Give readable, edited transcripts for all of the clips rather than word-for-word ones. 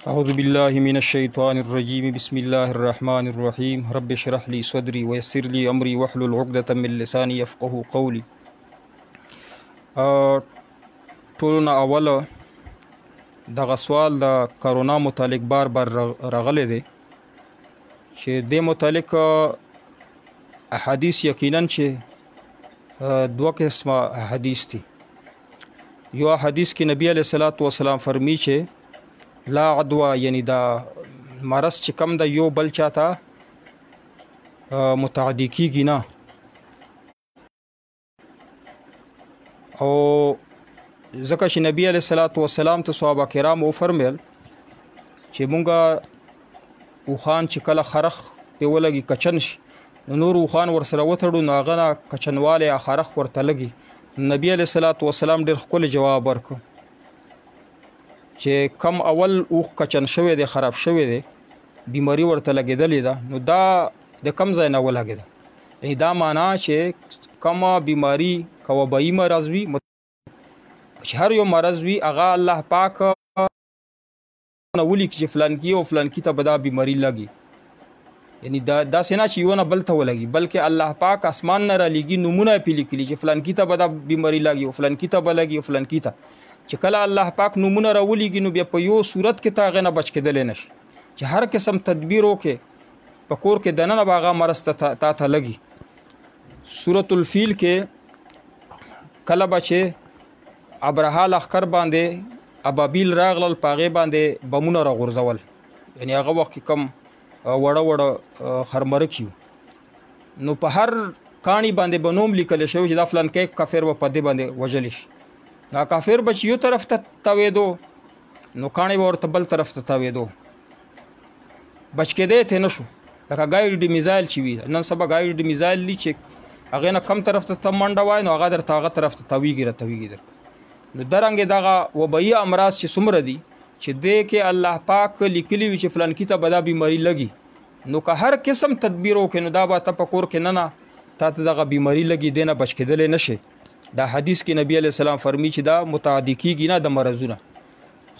أعوذ بالله من الشيطان الرجيم بسم الله الرحمن الرحيم رب اشرح لي صدري ويسر لي أمري واحلل عقدة من لساني يفقهوا قولي. ټولو نه اوله دغه سوال د کرونا متعلق بار راغلی دی چې دې متعلق احادیث یقینا چې دوه قسمه احادیث دي. یو حدیث کې نبی علیہ الصلوۃ والسلام فرمی چې لا عدوا یعنی دا مرض چې کم د یو بل چاته متعدی کیږي نه، او ځکه چې نبی علیہ الصلوۃ والسلام ته صحابه کرام وفرمیل چې مونږه وخان چې کله خرخ په ولګي کچن شي نو نور وخان ورسره وتړو نو هغه کچنواله خرخ ورته لګي. نبی علیہ الصلوۃ والسلام ډېر ښکلی جواب ورکړ چې کم اول اوخ کچن شوی دی، خراب شوی دی، بیماری ورته لګېدلې ده، نو دا د کم ځای نه ولګېده. یعنې دا معنا چې کمه بیماری که وبایي مرض وي، چې هر یو مرض وي هغه الله پاک ولیکي چې فلانکي او فلانکي ته به دا بیماری لګي. یعنی داسې نه چې یو نه بل ته ولګي، بلکې الله پاک اسمان نه رالیږي نومونه یې پې لیکلي چې فلانکي ته به دا بیماري لګي او فلانکي ته به لګي او فلانکي ته. چې کله الله پاک نومونه راولیږي نو بیا په یو صورت کې ته هغې نه بچ کېدلی نه شي چې هر قسم تدبیر وکړې په کور کې دننه به هغه مرض تا ته لګي. سورة الفیل کې کله به چې ابرهه لښکر باندې ابابیل راغلل، په هغې باندې بمونه راغورځول، یعنې هغه وخت کې کم وړه وړه خرمرک یو، نو په هر کاڼي باندې به نوم لیکلی شوی چې دا فلانکی کافر به په دې باندې وژلی شي. دا کافر به چې یو طرف ته تاوېدو نو کاڼي به ورته بل طرف ته تاوېدو، بچ کېدی یې ترې نه شو. لکه ګایډ میزایل چې وي، نن سبا ګایډ میزایل دي چې هغې نه کم طرف ته منډه وایي نو هغه درته هغه طرف ته تاویږي راتاویږي در. نو درنګې دغه وبایي امراض چې څومره دي چې دې کې الله پاک لیکلی وي چې فلانکي ته به دا بیماري لګي، نو که هر قسم تدبیر وکړې نو دا به ته په کور کې نه تا ته دغه بیماري لګي، دې نه بچ کېدلی نه شي. دا حدیث کې نبی علیہ السلام فرمی چې دا متعدی کیږي نه د مرضونه.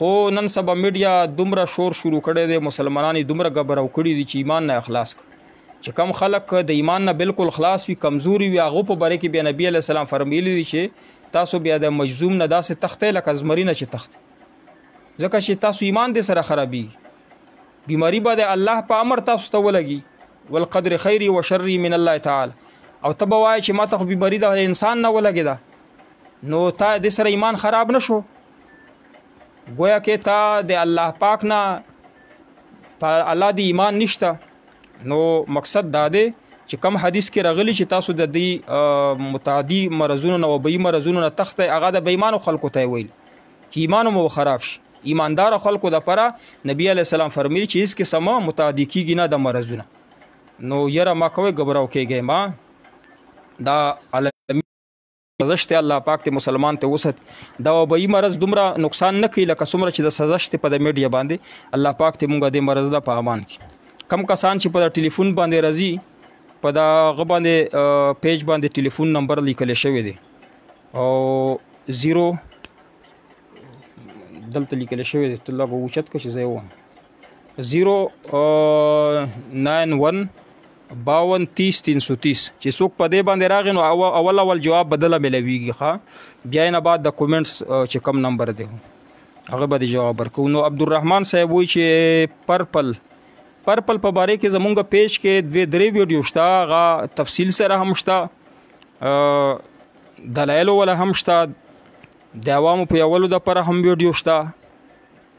خو نن سبا میډیا دومره شور شروع کړی دی، مسلمانان یې دومره ګبراو کړي دي چې ایمان نه اخلاص چې کم خلک د ایمان نه بالکل خلاص وي، کمزوري وي، هغو په باره کې بیا نبی علیہ السلام فرمیلی دي چې تاسو بیا د مجذوم نه داسې تختئ لکه زمري نه چې تختئ، ځکه چې تاسو ایمان دې سره خرابېږي. بیماری به د الله په امر تاسو ته ولګي، والقدر خیری و شری من الله تعالی، او ته به وایې چې ما ته خو بیماري د انسان نه ولګېده، نو تا دې سره ایمان خراب نه شو، گویا کې تا د الله پاک نه په الله د ایمان نشته. نو مقصد دا دی چې کم حدیث کې راغلی چې تاسو د دې متعدي مرضونو نه وبایي مرضونو نه تختئ، هغه د بېایمانو خلکو ته یې ویل چې ایمان مو خراب شي. ایماندار خلکو دپاره نبی علیہ السلام فرمیل چې هیڅ قسمه متعدی کیږي نه د مرضونه. نو یره ما کوئ ګبراو کېږئ، ما دا عالمي سزشت الله پاک ته مسلمان ته وسط دا وبایي مرض دومره نقصان نه کوي لکه څومره چې د سزشت په د میډیا باندې الله پاک ته مونږ د مرض نه په امان کړي. کم کسان چې په ټلیفون باندې راځي په دغه باندې پیج باندې ټلیفون نمبر لیکلی شوی دی او 0 دلته لیکلی شوی دی، ته لږ اوچت کړه چې زه یې ووایم 091 52 30 330 چې څوک په دې باندې راغی نو اول جواب بدله ملویږي، ښه بیا یې نه بعد د کومنټس چې کم نمبر دی هغه به د جواب ورکوو. نو عبدالرحمن صاحب وایي چې پرپل په باره کې زمونږ پیج کې 2-3 ویډیو شته، هغه تفصیل سره هم شته، دلایلو ولا هم شته، د عوامو په یولو دپاره هم ویډیو شته.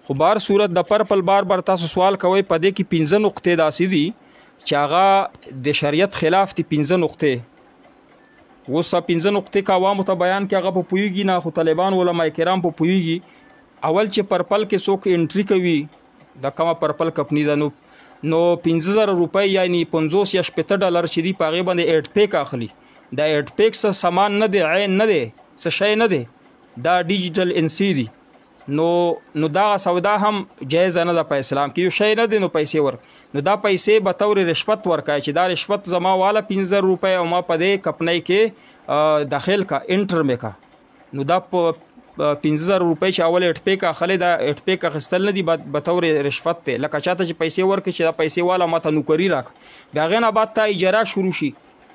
خو بار صورت د پرپل بار تاسو سوال کوئ، په دې کې 15 نقطې داسې دي چې هغه د شریعت خلاف دي. 15 نقطې اوس 15 نقطې که عوامو ته بیان کې هغه په پوهېږي نه، خو طالبان علما کرام په پوهېږي. اول چې پرپل کې څوک انټري کوي د کومه پرپل کمپني ده نو 15,000 روپۍ یعنی 50 یا 60 ډالر چې دي په هغې باندې ایډ پیک اخلي. دا ایډ پیک څه سامان نه دی، عین نه دی، څه شی نه دی، دا ډیجیټل انسی دی. نو دا سودا هم جایز نه ده په اسلام کې، یو شی نه دی نو پیسې ورک، نو دا پیسې به طور رشوت ورکای چې دا رشوت زما والا 15 روپۍ او ما په دې کمپنۍ کې داخل کا انټر مې کا، نو دا په 15,000 روپۍ چې اول اټپیک اخلي دا اټپیک اخیستل نه دي بطور رشوت دی. لکه چاته چې پیسې ورکړي چې دا پیسې والا ماته نوکري راکړه، بیا هغې نه بعد تا اجاره شروع شي،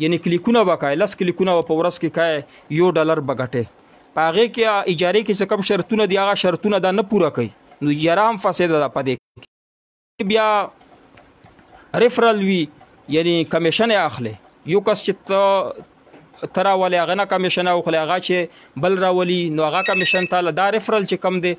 یعنی کلیکونه به کوې، 10 کلیکونه به په ورځ کې کوې، $1 به ګټې. په هغې کې اجارې کې څه کم شرطونه دي، هغه شرطونه دا نه پوره کوي، نو اجاره هم فاسده ده. په دې بیا ریفرل وي، یعنی کمیشن یې اخلي. یو کس چې ته راولې هغه نه کمیشن اخلي، هغه چې بل راولي نو هغه کمیشن تاله. دا ریفرل چې کم دی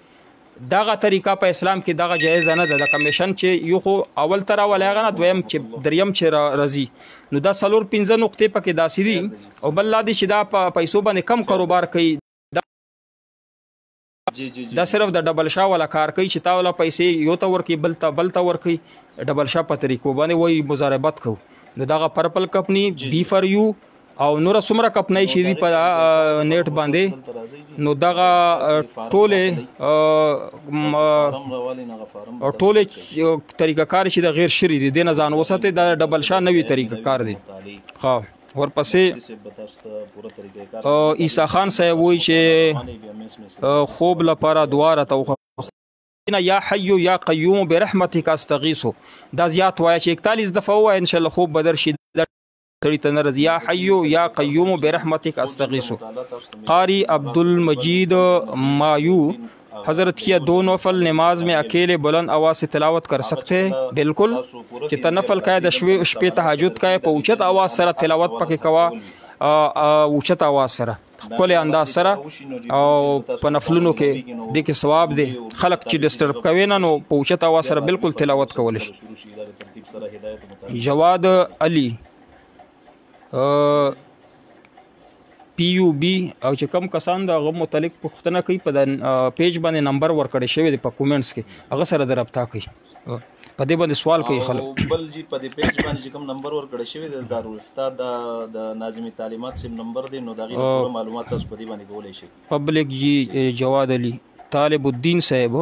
دغه طریقه په اسلام کې دغه جایزه نه ده. د کمیشن چې یو خو اول ته راولې هغه نه، دویم چې دریم چې راځي، نو دا 4-5 نقطې پکې داسې دي. او بل لا دي چې دا په پیسو باندې کم کاروبار کوي، دا صرف د ډبل شا والا کار کوي چې تا والا پیسې یو ته ورکوي بل ته ورکوي، ډبل شا په طریقو باندې وایي مضاربت کوو. نو دغه پرپل کمپنی بی فار یو او نور څومره کمپنۍ چې دي په نیټ باندې، نو دغه ټولې طریقه کار چې د غیر شرعي دي دې نه ځان وساتئ. دا ډبل شا نوي طریقه کار دی. ورپسې عیسی خان صاحب وایي چې خوب لپاره دعا راته یا حی یا قیوم برحمتک استغیث. دا زیات وایه چې 41 دفعه وایه ان شاء الله خوب بدر شي. یا حی یا قیوم برحمتک استغیث. قاری عبدالمجید مایو حضرت کیا 2 نفل نماز میں اکیلے بلند آواز سے تلاوت کر سکتے ہیں؟ بالکل چې ته نفل کای د شپې تهجد کای په اوچت آواز سره تلاوت پکې کوا، اوچت آواز سره خپل انداز سره، او په نفلونو کې د کې ثواب دی. خلق چې ډسټرب کوي نه نو په اوچت آواز سره بالکل تلاوت کولی شي. جواد علی پی یو بی او چې کم کسان د هغه متعلق پوښتنه کوي په د پیج باندې نمبر ورکړی شوی دی په کومنټس کې، هغه سره د رابطه کوي، په دې باندې سوال کوي خلک. بل جی په دې پیج باندې چې کوم نمبر ورکړی شوی دی دارالفتاء د ناظمي تعلیمات سیم نمبر دی، نو د هغې معلومات تاسو په دې باندې کولی شئ. پبلک جی جواد علی طالب الدین صاحب،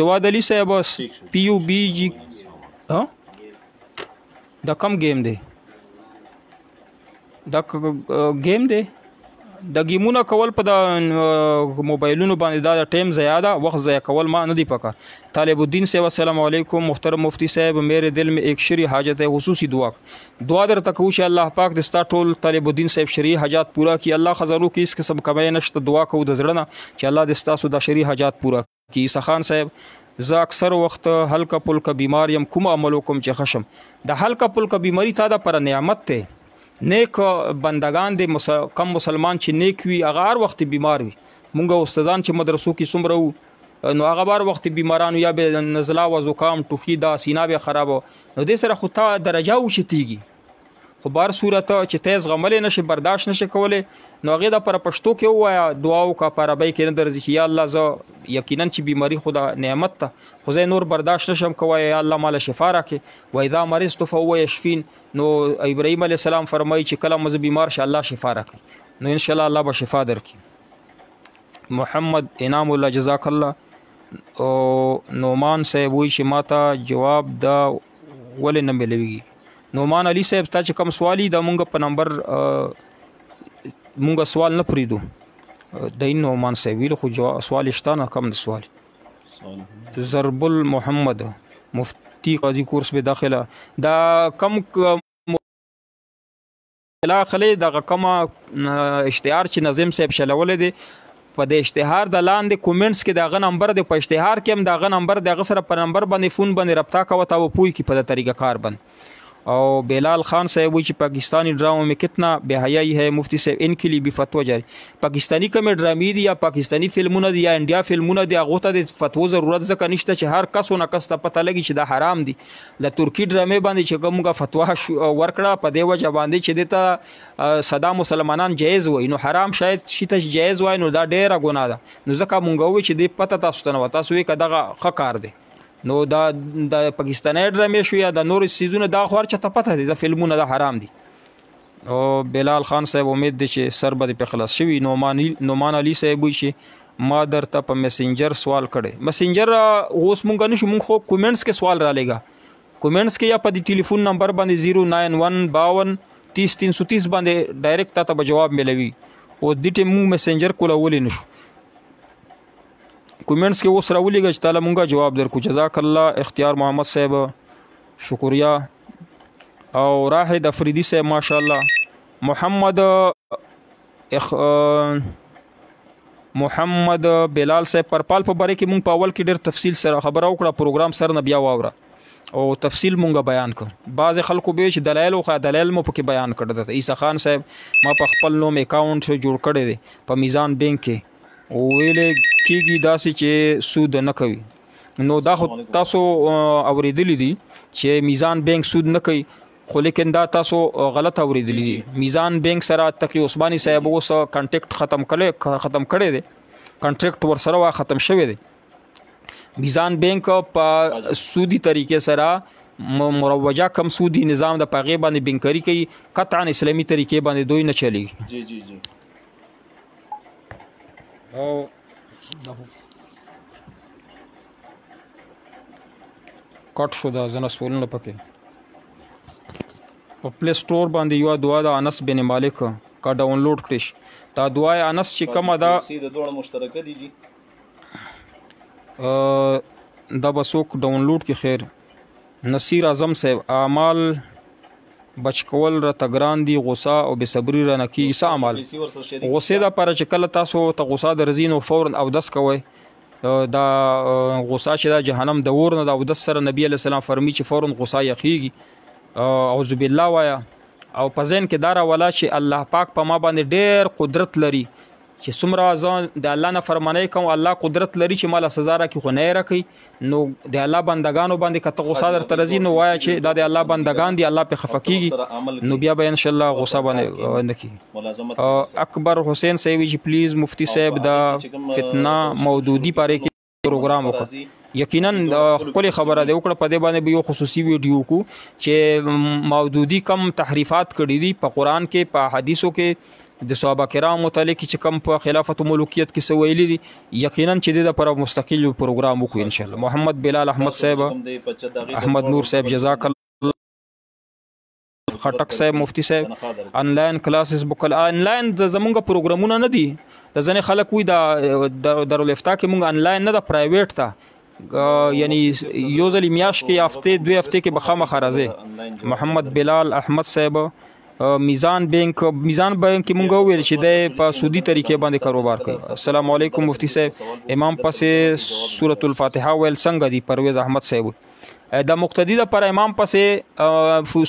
جواد علی صاحب پی یو بی جی دا کم گیم دی، دا گیم دی. د گیمونه کول په د موبایلونو باندې دا د ټایم ضایع ده، وخت ضایع کول ما نه دی پکار. طالب الدین صاحب السلام علیکم محترم مفتی صاحب، میرے دل میں ایک شرعی حاجت ہے، خصوصی دعا درته کوو چې الله پاک د ستا ټول طالب الدین صاحب شرعي حاجات پورا کړي. الله خزانو کې هیڅ قسم کمی نشته. دعا کوو د زړه نه چې الله د ستاسو د شرعي حاجات پورا کړي. عیسی خان صاحب زه اکثر وخت هلکه پلکه بیمار یم، کوم عمل وکړم چې خشم؟ د هلکه پلکه بیماری تا د پر نعمت ته نیک بندگان دي. کم مسلمان چې نیک وي هغه هر وخت بیمار وي. مونږ استادان چې مدرسو کې څومره وو نو هغه هر وخت بیمارانو، یا به نزله و زکام ټوخي دا سینه به خرابه، نو دې سره خو تا درجه اوچتېږي. خو بهر صورت چې تیز غملی نشي برداشت نشي کولی، نو هغې د پر پښتو کې ووایه دعا وکړه، په عربۍ کې نه درځي چې یا الله زه یقینا چې بیماري خو د نعمت ته خو زه نور برداشت نشم کوی، یا الله ماله شفا راکړې. و اذا مرضت فهو یشفین. نو ابراهیم علیه السلام فرمایي چې کله مزه بیمار شه الله شفا راکړي، نو ان شاء الله الله به شفا درکړي. محمد انعام الله جزاک الله. او نعمان صاحب وایي چې ماته جواب دا ولې نه ملویږي؟ نعمان علي صاحب تا چې کوم سوال دا مونږ په نمبر مونږ سوال نه پریدو د نعمان صاحب ویلو، خو سوال شته نه کم د سوال. ضرب المحمد مفتی قاضی کورس به داخله دا کم خلې دغه کومه اشتهار چې نظم صاحب شلولې دی، په د اشتهار د لاندې کومنټس کې دغه نمبر دی، په اشتهار کې هم دغه نمبر دغه سره په نمبر باندې فون باندې رابطه کوه تا و پوي کی په د طریقه کار باندې. और बेलाल खान साहब वही पाकिस्तानी ड्रामों में कितना बेहयाई है मुफ्ती साहब इनके लिए भी फतवा जारी. पाकिस्तानी कमे ड्रामी दी या पाकिस्तानी फिल्मों दी या इंडिया फिल्मों दी आगोता दे फतवा ज़रूरत ज़का निश्ता चे हर कस व नकस ता पता लगी चे दा हराम दी. ला तुर्की ड्रामे बांधे चे कमुगा फतवा वर्कड़ा पदेवा जा बांधे चे देता सदा मुसलमानान जायज़ हुई नो हराम शायद शिता जायज़ हुई नो दा डेरा गुनाह दा नो ज़का मुंगावे चे दे पता तास्तना वता सुए का दगा खकार दे نو دا پاکستاني ډرامې شو یا د نور سیزونه دا خو هر چاته پته دي د فلمونه دا حرام دي. او بلال خان صاحب امید دي چې سر به په خلاص شوی. نعمان علي صاحب وی چې ما درته په میسنجر سوال کړي. میسنجر اوس مونږ نشو، مونږ خو کومنټس کې سوال را لګا، کومنټس کې یا په دې ټلیفون نمبر باندې 09152300330 باندې ډایرکټ ته به جواب ملوي. او دې ټیم مونږ میسنجر کوله ولې نشو. کومنټس کې اوس راولېږه چې تعالی مونږه جواب درکو. جزاک الله اختیار محمد صاحب شکریہ. او راحد افریدی صاحب ماشاءالله. محمد بلال صاحب پرپال په باره کې مونږ په اول کې ډېر تفصیل سره خبره وکړه، پروګرام سر نه بیا واوره او تفصیل مونږه بیان کړ. بعض خلکو به چې دلایل او دلایل مو پکې بیان کړل. عیسی خان صاحب ما په خپل نوم اکاونټ جوړ کړی دی په میزان بینک کې، او ویلې کېږي داسې چې سود نه کوي. نو دا خو تاسو اوریدلی دي چې میزان بینک سود نه کوي، خو لیکن دا تاسو غلط اوریدلی دي. میزان بینک سره تقی عثماني صاحب اوس کانټیکټ ختم کړی دی، کانټریکټ ورسره وا ختم شوی دی. میزان بینک په سودی طریقې سره مروجه کم سودی نظام د پاغې باندې بینکری کوي، قطعا اسلامي طریقې باندې دوی نه چلیږي. جی جی جی. او کټ شو دا زنه سولونه پکې په پلی سٹور باندې یو دعا د انس بن مالک کا ډاونلوډ کړئ. دا دعا انس چې کومه ده د دوه مشترکه دي جی، دا بسوک ډاونلوډ کې خیر. نصیر اعظم صاحب اعمال بچ کول را تګران دي، غوسه او بے صبری را نکی. څه اعمال غوسه دا پر چې کله تاسو ته غوسه درځي نو فورا او دس کوئ. دا غوسه چې دا جهنم د اور نه دا او دس سره نبی علیہ السلام فرمی چې فورا غوسه یخیږي. اعوذ بالله وایا او په ذهن کې دارا ولا چې الله پاک په ما باندې ډېر قدرت لري، چې څومره ځان د الله نه فرمانی کوم الله قدرت لري چې مال سزا راکړي خو نه راکړي. نو د الله بندگانو باندې کته غوسه درته راځي نو وایا چې دا د الله بندگان دي، الله په خفه کیږي نو بیا به ان شاء الله غوسه باندې نه کی. اکبر حسین صاحب جی پلیز مفتی صاحب دا فتنه مودودی پاره کې پروګرام وکړه. یقینا خپل خبره دی وکړه، په دې باندې به یو خصوصي ویډیو کو چې مودودی کم تحریفات کړي دي په قران کې، په حدیثو کې د صحابه کرام متعلق چې کم په خلافت ملوکیت کې سویلي دي. یقینا چې د پر مستقل پروګرام وکړو ان شاء الله. محمد بلال احمد صاحب، احمد نور صاحب جزاک الله خټک صاحب، مفتی صاحب انلاین کلاسز بوکل. انلاین زمونږ پروګرامونه نه دي، د ځنې خلک وي دا دارالافتا کې مونږ انلاین نه، د پرایویټ ته یعنی یو ځل میاشت کې هفته دوه هفته کې بخامه خرازه. محمد بلال احمد صاحب میزان بینک کې مونږ ویل چې د په سودی طریقې باندې کاروبار کوي. السلام علیکم مفتی صاحب، امام پسې سورۃ الفاتحه ویل څنګه دی؟ پرویز احمد صاحب دا مقتدی د پر امام پسې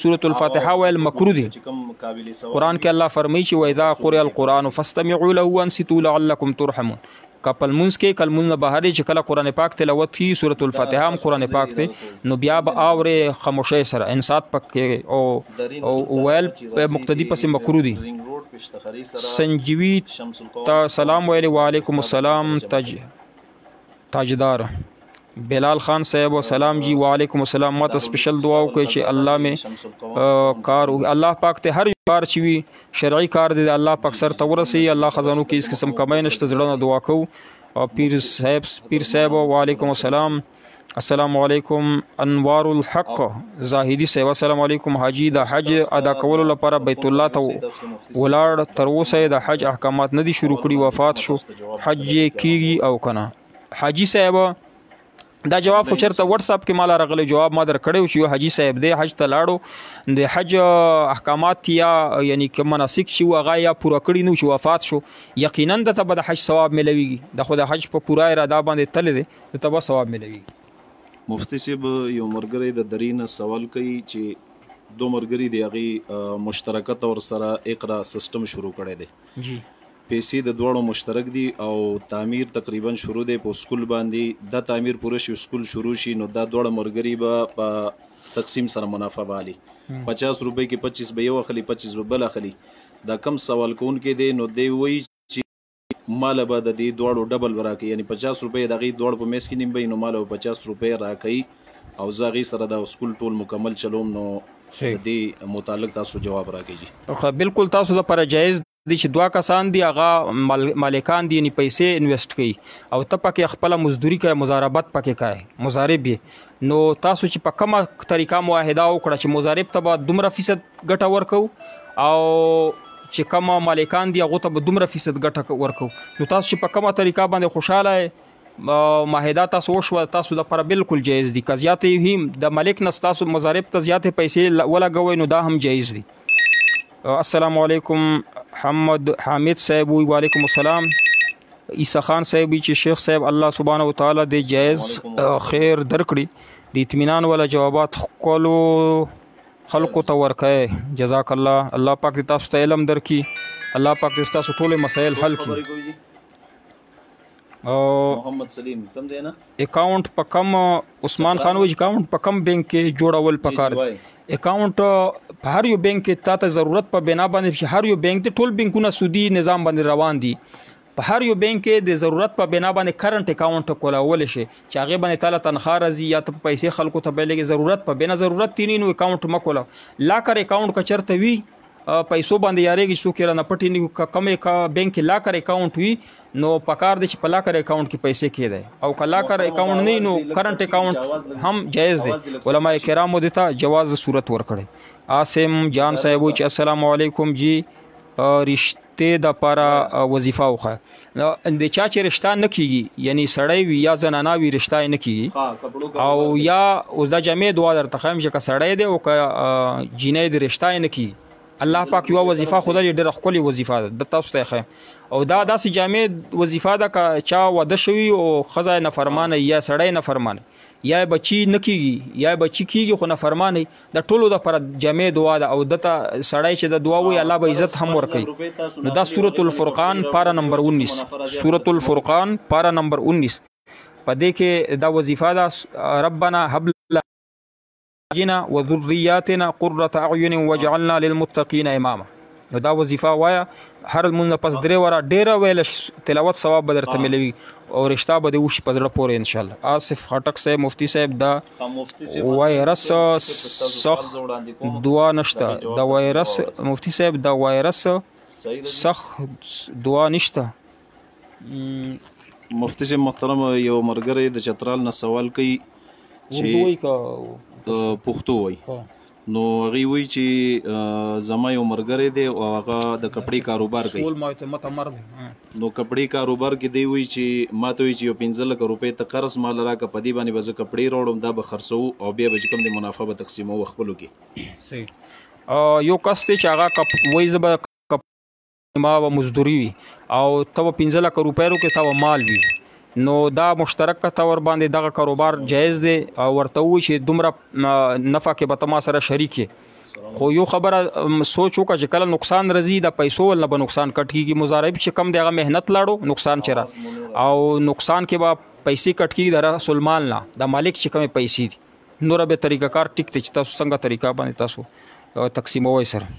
سورۃ الفاتحه ویل مکروه دي. قران کې الله فرمایي چې واذا قرئ القرآن فاستمعوا له وانصتوا لعلکم ترحمون. کپل منس کې کلمون بهاري چې کله قران پاک تلاوت کی سورۃ الفاتحه هم قران پاک ته نو بیا به اوره خاموشه سره انصات پکې او ویل مقتدی پسې مکروه دي. سنجوی تا سلام ویل وعلیکم السلام تاجدار بلال خان صاحب و سلام جی وعلیکم السلام. ما ته سپیشل دعا وکړي چې الله می کار الله پاک ته هر کار چې وي شرعي کار دی الله پاک سر ته ورسي. الله خزانو کې اس قسم کمای نشته زړه نه دعا کو. او پیر صاحب وعلیکم السلام. السلام علیکم انوار الحق زاهدی صاحب السلام علیکم. حاجی د حج ادا کولو لپاره بیت الله ته ولاړ، تر اوسه د حج احکامات نه دي شروع کړي، وفات شو، حج کیږي او کنه؟ حاجی صاحب دا جواب خو چرته واتس اپ کې مال راغلی، جواب ما در کړو چې حاجی صاحب دی حج ته لاړو، د حج احکامات یا یعنی کوم مناسک شي هغه یا پوره کړی نو چې وفات شو، یقینا د ته د حج ثواب ملويږي. د خو د حج په پوره اراده باندې تل دی د ته ثواب ملويږي. مفتی صاحب یو مرګري د درینه سوال کوي چې دو مرګري دی هغه مشترکه تور سره اقرا سیستم شروع کړي دي جی، پیسې د دوړو مشترک دي او تعمیر تقریبا شروع دی په سکول باندې. دا تعمیر پوره شي سکول شروع شي نو دا دوړو مرګري به په تقسیم سره منافع والی 50 روپے کې 25 به یو اخلي 25 به بل اخلي. دا کم سوال کون کې دی نو دی وی چې مال به د دې دوړو ډبل ورکړي، یعنی 50 روپے دغه دوړ په میس کې نیم به نو مال 50 روپے راکړي او زاغي سره د سکول ټول مکمل چلوم. نو دې متعلق تاسو جواب راکړئ. بالکل تاسو د پر جایز دي چې دوا کسان دي هغه مالکان دي یعنی پیسې انویسټ کوي او ته پکې خپل مزدوري کوي، مزاربت پکې کوي، مزارب نو تاسو چې په کومه طریقه معاهده وکړه چې مزارب ته به دومره فیصد ګټه ورکو او چې کومه مالکان دي هغه ته به دومره فیصد ګټه ورکو، نو تاسو چې په کومه طریقه باندې خوشاله معاهده تاسو وشوه تاسو دپاره بالکل جایز دي. که زیاتې هم د ملک نه ستاسو مضارب ته زیاتې پیسې ولګوئ نو دا هم جایز دي. السلام علیکم حمد حامد صاحب وی وعلیکم السلام. عیسی خان صاحب چې شیخ صاحب الله سبحانه وتعالی د جایز خیر درکړي د اطمینان ولا جوابات خلقو ته ورکړي. جزاک الله. الله پاک دې تاسو ته علم درکړي. الله پاک دې تاسو ټول مسایل حل کړي. محمد سلیم کم دی نه اکاؤنٹ په کم عثمان خان وی اکاؤنٹ په کم بینک کې جوړول پکار. اکاؤنٹ په هر یو بینک کې تاسو ضرورت په بنا باندې هر یو بینک ته ټول بینکونه سودی نظام باندې روان دي. په هر یو بینک کې د ضرورت په بنا باندې کرنٹ اکاؤنٹ کولول شي چې هغه باندې تعالی تنخواه راځي یا ته پیسې خلکو ته بلګي ضرورت په بنا ضرورت تینې نو اکاؤنٹ مکولا. لاکر اکاؤنٹ کا چرته وی پیسو باندې یاريږي څوک را نه پټي نه کمې کا بینک کې لاکر اکاؤنٹ وی نو پکار دي چې په لاکر اکاؤنٹ کې پیسې کېده او که لاکر اکاؤنٹ نه نو کرنٹ اکاؤنٹ هم جایز دی. علماء کرامو دته جواز صورت ورکړي. عاصم جان صاحب چې السلام علیکم جی رشته د لپاره وظیفه وخه د چا چې رشته نه کیږي یعنی سړی وي یا زنانه وي رشته نه کیږي او یا اوس د جمع دعا درته خایم چې سړی دی او که جینې د رشته نه کیږي الله پاک یو وظیفه خدای ډېر خولي وظیفه ده د تاسو ته خایم او دا داسې جامع وظیفه ده که چا واده شوي او ښځه نافرمانه یا سړی نافرمانه یا بچی نه کیږي یا بچی کیږي خو نافرمانه د ټولو دپاره جامع دعا ده او دته سړی چې د دعا وایي الله به عزت هم ورکوي. نو دا سورة الفرقان پارا نمبر 19 سورة الفرقان پارا نمبر 19 په دې کې دا وظیفه ده ربنا هب لنا وذرياتنا قرة اعين وجعلنا للمتقين اماما. نو دا وظیفه وایا هر مون پس درې ورا ډیره ویل تلاوت ثواب به درته ملوي او رشتہ به دې وشي په زړه پورې ان شاء الله. آصف خټک صاحب مفتی صاحب دا وایرس سخ دعا نشته دا وایرس مفتی صاحب دا وایرس سخ دعا نشته. مفتی صاحب محترم یو مرګره د چترال نه سوال کوي چې پښتو وای نو هغه وی چې زما یو مرګره دی او هغه د کپړې کاروبار کوي نو کپړې کاروبار کې دی وی چې ماته وی چې یو 15 لک روپۍ ته قرض مال راکه په دې باندې به زه کپړې راوړم دا به خرڅو او بیا به کوم د منافع به تقسیمو خپلو کې. صحیح یو کس ته چې هغه وای زبر ما و مزدوري وي او ته 15 لک روپۍ رو کې تا مال وي نو دا مشترک تور باندې دغه کاروبار جایز دی او ورته وي چې دومره نفع کې به تما سره شریک خو یو خبره سوچ وکړه چې کله نقصان رضی د پیسو ول به نقصان کټ کیږي مضارب چې کم دغه مهنت لاړو نقصان چره او نقصان کې به پیسې کټ کیږي د رسول مال نه د مالک چې کم پیسې دي نور به طریقه کار ټیک ته تاسو څنګه طریقه باندې تاسو تقسیموي سره.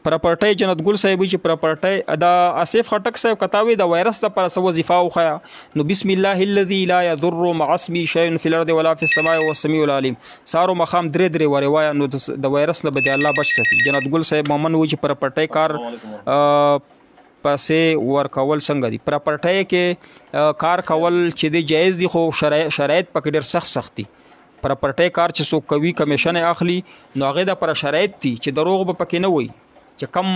پراپرټي جنت ګل صاحب چې پراپرټي دا آصف خټک صاحب کتاوي د وایرس لپاره سو وظیفه وخیا نو بسم الله الذي لا يضر مع اسمه شيء في الارض ولا في السماء والسميع العليم سارو مخام درې وروایا نو د وایرس نه به الله بچ ساتي. جنت ګل صاحب مومن وی چې پراپرټي کار پسې ورکول څنګه دي پراپرټي کې کار کول چې دی جایز دي خو شرایط پکې ډېر سخت دي. پراپرټي کار چې سو کوي کمیشن اخلي نو هغه د پر شرایط دي چې دروغ به پکې نه وي چې کم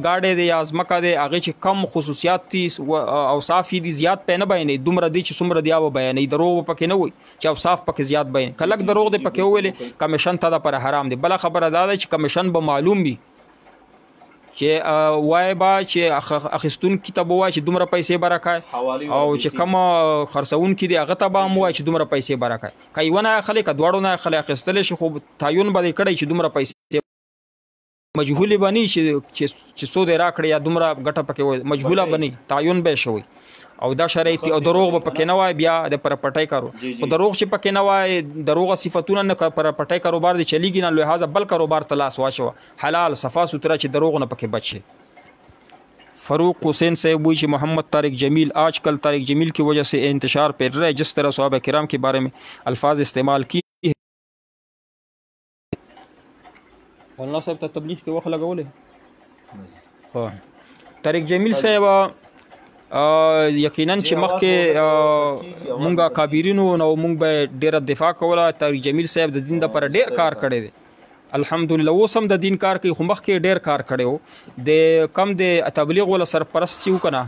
گاډي دی ازمکه دی هغه چې کم خصوصیات دي او صافي دي زیات پې نه بیانې دومره دي چې څومره دی او بیانې دروغ پکې نه وي چې او صاف پکې زیات بیان کلک دروغ دی پکې ویلې کمیشن ته د پر حرام دی. بل خبره دا ده چې کمیشن به معلوم وي چې وای با چې اخستون کتاب وای چې دومره پیسې برکای او چې کم خرڅون کې دی هغه ته به مو وای چې دومره پیسې برکای کایونه خلک دواړو نه خلک اخستل شي خو تعین به کړی چې دومره پیسې مجهولی بنی چې سود راکړي یا دومره ګټه پکې وای مجهوله بنی تعین به شوی او دا شرایط او دروغ به پکې نه وای بیا د پراپټای کارو او دروغ چې پکې نه وای دروغ صفاتونه نه پراپټای کاروبار دی چلیږي نه لہذا بل کاروبار تلاش واچو حلال صفا سوتره چې دروغ نه پکې بچي. فاروق حسین صاحب وی چې محمد طارق جمیل آج کل طارق جمیل کی وجہ سے انتشار پھیل رہا ہے جس طرح صحابہ کرام کے بارے میں الفاظ استعمال کی والله صاحب ته تبلیغ کې وخت لګولې خو طارق جمیل صاحب یقینا چې مخکې مونږه کابرینو نو مونږ به ډیره دفاع کوله طارق جمیل صاحب د دین لپاره ډیر کار کړی دی الحمدلله اوس هم د دین کار کوي خو مخکې ډیر کار کړی و د کم د تبلیغ ولا سرپرست یو کنه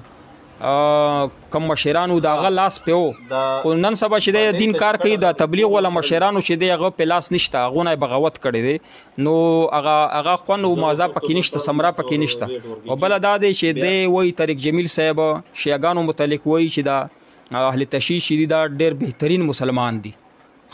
کم مشرانو د هغه لاس په و خو نن سبا چې د دین کار کوي د تبلیغ ولا مشرانو چې د هغه په لاس نشته هغه نه بغاوت کړي دي نو هغه خوند او مازه پکې نشته سمرا پکې نشته او بل دا دی چې د وای طارق جمیل صاحب شیعاګانو متعلق وای چې دا اهل تشیع شي دا ډېر بهترین مسلمان دي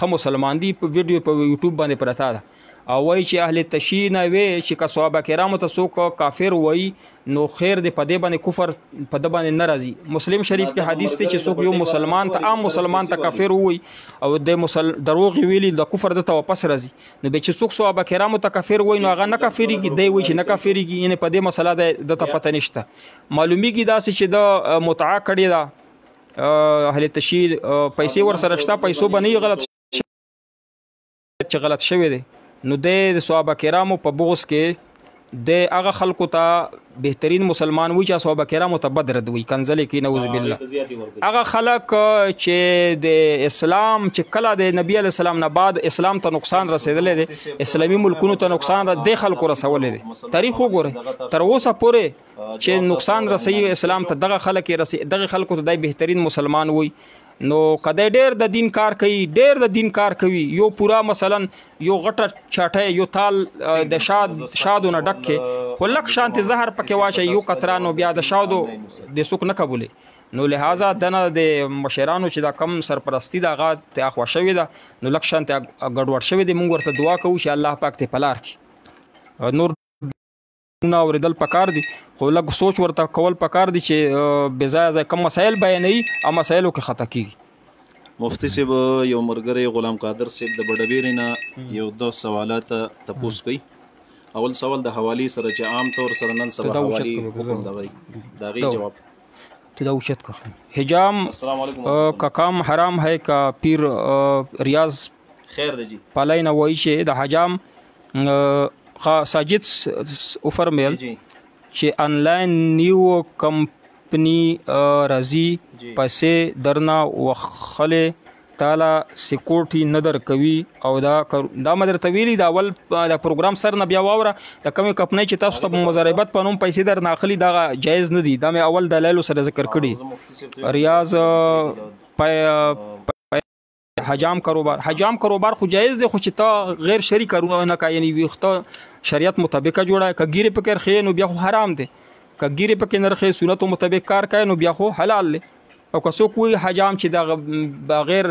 خو مسلمان دي په ویډیو په یوټیوب باندې پراته ده او وای چې اهل تشیع نه وي چې که صحابه کرامو ته څوک کافر وای نو خیر دې په دې باندې کفر په دې باندې نه راځي مسلم شریف کې حدیث دی چې څوک یو مسلمان ته عام مسلمان ته کافر وای او د دروغ ویلي د کفر د ته واپس راځي نو به چې څوک صحابه کرامو ته کافر وای نو هغه نه کافریږي دی وای چې نه کافریږي یعنی په دې مسله د ته پته نشته معلومیږي دا چې د متعا کړی دا اهل تشیع پیسې ور سره شته پیسو باندې غلط چې غلط شوی دی نو د صحابه کرامو په بغض کې د هغه خلکو ته بهترین مسلمان وي چې صحابه کرامو ته بد رد وي کنځلې کې نعوذ بالله هغه خلک چې د اسلام چې کله د نبی علی السلام نه بعد اسلام ته نقصان رسیدلی دی اسلامي ملکونو ته نقصان د خلکو رسولی دی تاریخ وګورئ تر اوسه پورې چې نقصان رسوي اسلام ته دغه خلک دغه خلکو ته د بهترین مسلمان وي نو کده ډېر د دین کار کوي یو پورا مثلا یو غټه چاټه یو تال د شادو نه ډک کې خو لک شانت زهر پکې واچي یو قطرانو بیا د شادو د سوک نه قبولي نو لہذا دنه د مشرانو چې دا کم سرپرستی دا غا ته اخوا شوی دا نو لک شانت ګډوډ شوی دی مونږ ورته دعا کوو چې الله پاک ته پلار کی نور نه اوریدل پکار دي خو لږ سوچ ورته کول پکار دي چې بځای کم مسایل بیانوي او مسایلو کې خطا کیږي مفتی صاحب یو مرګری غلام قادر صاحب د بډبیر نه یو دو سوالات تپوس کوي اول سوال د حوالی سره چې عام طور سره نن سبا حوالی حکم دغه جواب تداوشت کو حجام کام حرام ہے کا پیر ریاض خیر دی جی پالای نه وای شه د حجام ساجد فرمیل چې انلاین نیو کمپنی راځي پسې درنا وخله تعالی سکیورټي ندر کوي او دا مدر طویلی دا اول دا پروګرام سر نه بیا واوره د کمی کمپنی چې تاسو ته مزاربت پنوم پیسې در ناخلی دا جایز نه دي دا مې اول دلایل سره ذکر کړی ریاض حجام کاروبار خو جایز دی خو چې تا غیر شرعي کارونه نه کوي یعنی وخته شریعت مطابق جوړه کګیره پکې خې نو بیا خو حرام دی کګیره پکې نرخې سنت مطابق کار کوي نو بیا خو حلال دی او که څوک وي حجام چې دا بغیر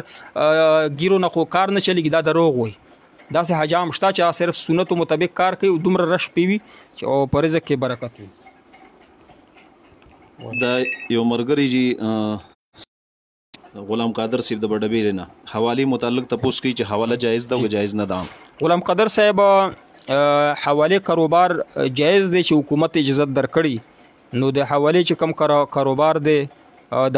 ګیرو نه خو کار نه چلیږي دا دروغ وي داسې حجام شته چې صرف سنت مطابق کار کوي او دومره رش پیوي چې او په رزق کې برکت وي دا یو مرګري جی غلام قادر صاحب د بډبیر نه حوالی متعلق تپوس کوي چې حواله جایز ده او جایز نه ده غلام قادر صاحب حواله کاروبار جایز دی چې حکومت اجازه درکړي نو د حواله چې کم کاروبار دی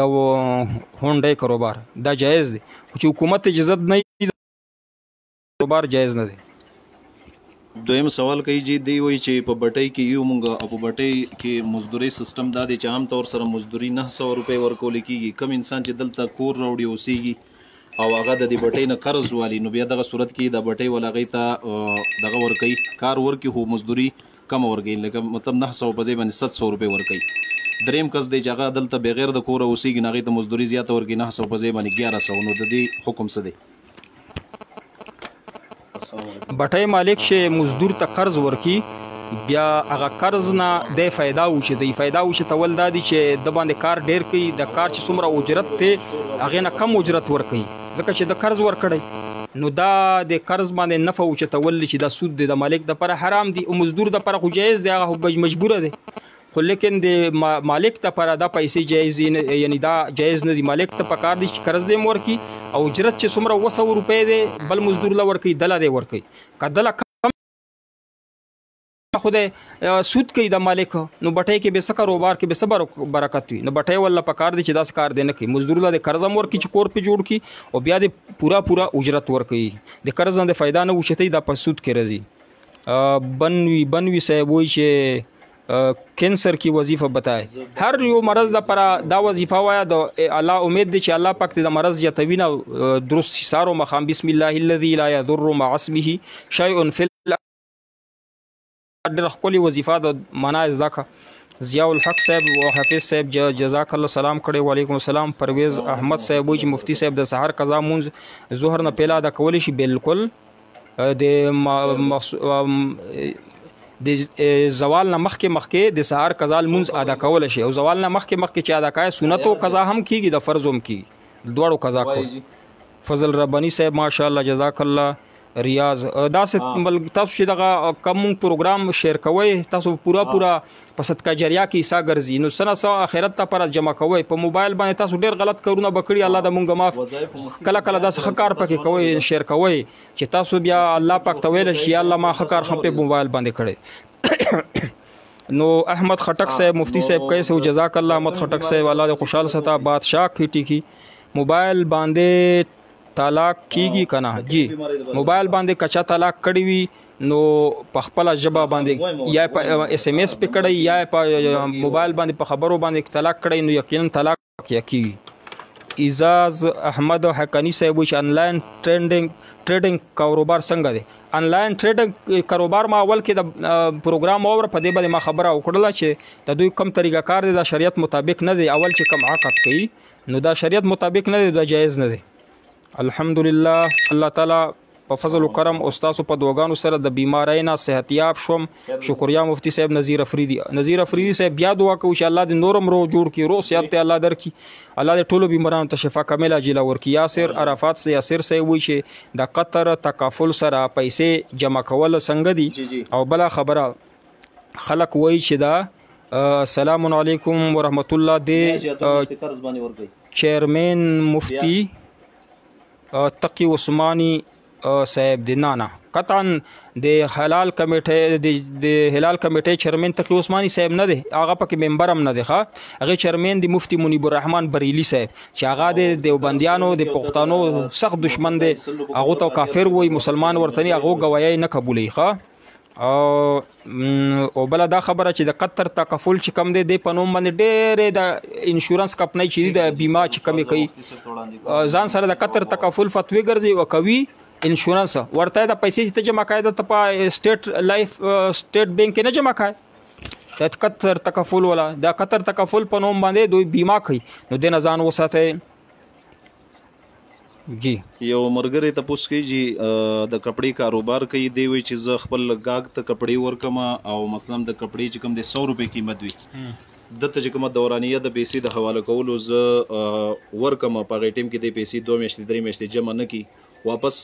د هونډای کاروبار دا جایز دی چې حکومت اجازه نه کاروبار جایز نه دی دویم سوال کوي جی دی وای چې په بټۍ کې یو مونږ په بټۍ کې مزدوري سیستم دا دی چې عام طور سره مزدوري 900 روپۍ ورکول کیږي کم انسان چې دلته کور راوړي اوسېږي او هغه د دې بټۍ نه قرض والی نو بیا دغه صورت کې د بټۍ ولا غي ته دغه ورکي کار ورکي هو مزدوري کم ورکي لکه مطلب 900 په ځای باندې 700 روپۍ ورکي دریم کس دی چې هغه دلته بغیر د کور اوسېږي نه غي ته مزدوري زیاته ورکي 900 په ځای باندې 1100 نو د دې حکم څه دی بټای مالک شه مزدور ته قرض ورکی بیا هغه قرض نه د فایده وشي د فایده وشي تول دادی چې د باندې کار ډیر کوي د کار چې څومره اجرت ته هغه نه کم اجرت ورکي ځکه چې د قرض ورکړي نو دا د قرض باندې نفع او چې تول چې د سود د مالک د پر حرام دي او مزدور د پر خو جایز دی هغه مجبور دی خو لیکن د مالک ته پر دا پیسې جایز یعنی دا جایز نه دی مالک ته پکار دي چې قرض دې ورکی او اجرت چې څومره 200 روپۍ دی بل مزدور لا ورکی دله دی ورکی کدله خوده سود کوي د مالک نو بټای کې به کاروبار کې به صبر برکت وي نو بټای ولا پکار دي چې داس کار دی نه کوي مزدور لا د قرض مور کې چې کور په جوړ کی او بیا د پورا اجرت ورکی د قرض نه فائدہ نه وشته دا په سود کې راځي بنوي صاحب وایي چې کینسر کی وظیفه بتائے ہر یو مرض دا پر دا وظیفه وایا د الله امید دی چې الله پاک د مرض یتوی نه درست سارو مخام بسم الله الذي لا يضر مع اسمه شيء في ډېر خپل وظیفه د معنا زده ضیاء الحق صاحب او حافظ صاحب جزاک الله سلام کړي. وعلیکم السلام. پرویز احمد صاحب وایي چې مفتی صاحب د سحر قضا مونځ ظهر نه پیلا ادا کولی شي؟ بالکل. د زوال نه مخکې د سحر قضا مونځ ادا کول شي، او زوال نه مخکې چې ادا کای سنت او قضا هم کیږي، د فرض هم کیږي، دواړو قضا کوي. فضل ربانی صاحب ماشاءالله جزاک الله. ریاض داسې تاسو چې دغه کوم پروګرام شیر کوئ تاسو پورا په صدقه جاریه کې حصہ ګرځي، نو سنه سو آخرت ته پر جمع کوئ. په موبایل باندې تاسو ډیر غلط کارونه بکړي، الله د مونږ معاف. کله داسې ښه کار پکې کوئ شیر کوئ چې تاسو بیا الله پاک ته ویل شي الله ما ښه کار په موبایل باندې کړی. نو احمد خټک صاحب مفتی صاحب کیسه جزاک الله. احمد خټک صاحب الله د خوشحال ستا بادشاہ کیټی کی موبایل باندې طلاق کیږي کنه جی؟ موبایل باندې کچا طلاق کړی وي نو په خپل ژبه باندې یا په اس ام اس په کړی یا په موبایل باندې په خبرو باندې طلاق کړی نو یقینا طلاق کیږي. اعزاز احمد حقانی صاحب چې انلاین ټریډینګ کاروبار څنګه دی؟ انلاین ټریډینګ کاروبار ما اول کې د پروګرام اور په دې باندې ما خبره وکړله چې د دوی کم طریقه کار دی د شریعت مطابق نه دی. اول چې کم عقد کوي نو دا شریعت مطابق نه دی، دا جایز نه دی. الحمدلله الله تعالی په فضل او کرم استاد په دوغانو سره د بیماری نه صحتیاب شوم. شکریا مفتی صاحب نذیر افریدی صاحب بیا دعا کوي چې الله دې نورم رو جوړ کړي، رو صحت ته الله درکړي، الله دې ټولو بیمارانو ته شفا کامله عاجله ورکړي. یاسر عرفات سے یاسر صاحب وایي چې د قطر تکافل سره پیسې جمع کول څنګه دي؟ او بلا خبره خلق وایي چې دا السلام علیکم ورحمت الله دې چیرمن مفتی تقی عثمانی صاحب د نانا قطعا د حلال کمیټې چیرمن تقی عثمانی صاحب نه دی، هغه پکې ممبر هم نه دی. هغه چیرمن دی مفتی منیب الرحمن بریلی صاحب چې هغه د دیوبندیانو د پښتنو سخت دشمن دی، هغه ته کافر وای، مسلمان ورته نه، هغه گواهی نه قبولي. او بل دا خبره چې د قطر تکفل چې کم دی د پنوم باندې ډېر د انشورنس کمپنی چې د بیمه چې کمی کوي ځان سره د قطر تکفل فتوی ګرځي او کوي انشورنس ورته د پیسې چې جمع کړي د په سټیټ لایف سټیټ بانک نه جمع کړي د قطر تکفل ولا د قطر تکفل پنوم باندې دوی بیمه کوي، نو د نه ځان وساته. جی یو مرګره ته پوس کیږي د کپړې کاروبار کوي دی وی چې زه خپل گاګ ته کپړې ورکم او مثلا د کپړې چې کوم د 100 روپے قیمت وي د ته چې کوم دورانیه د پیسې د حواله کولو زه ورکم په غي ټیم کې د پیسې 2 میاشتې 3 میاشتې جمع نه کی واپس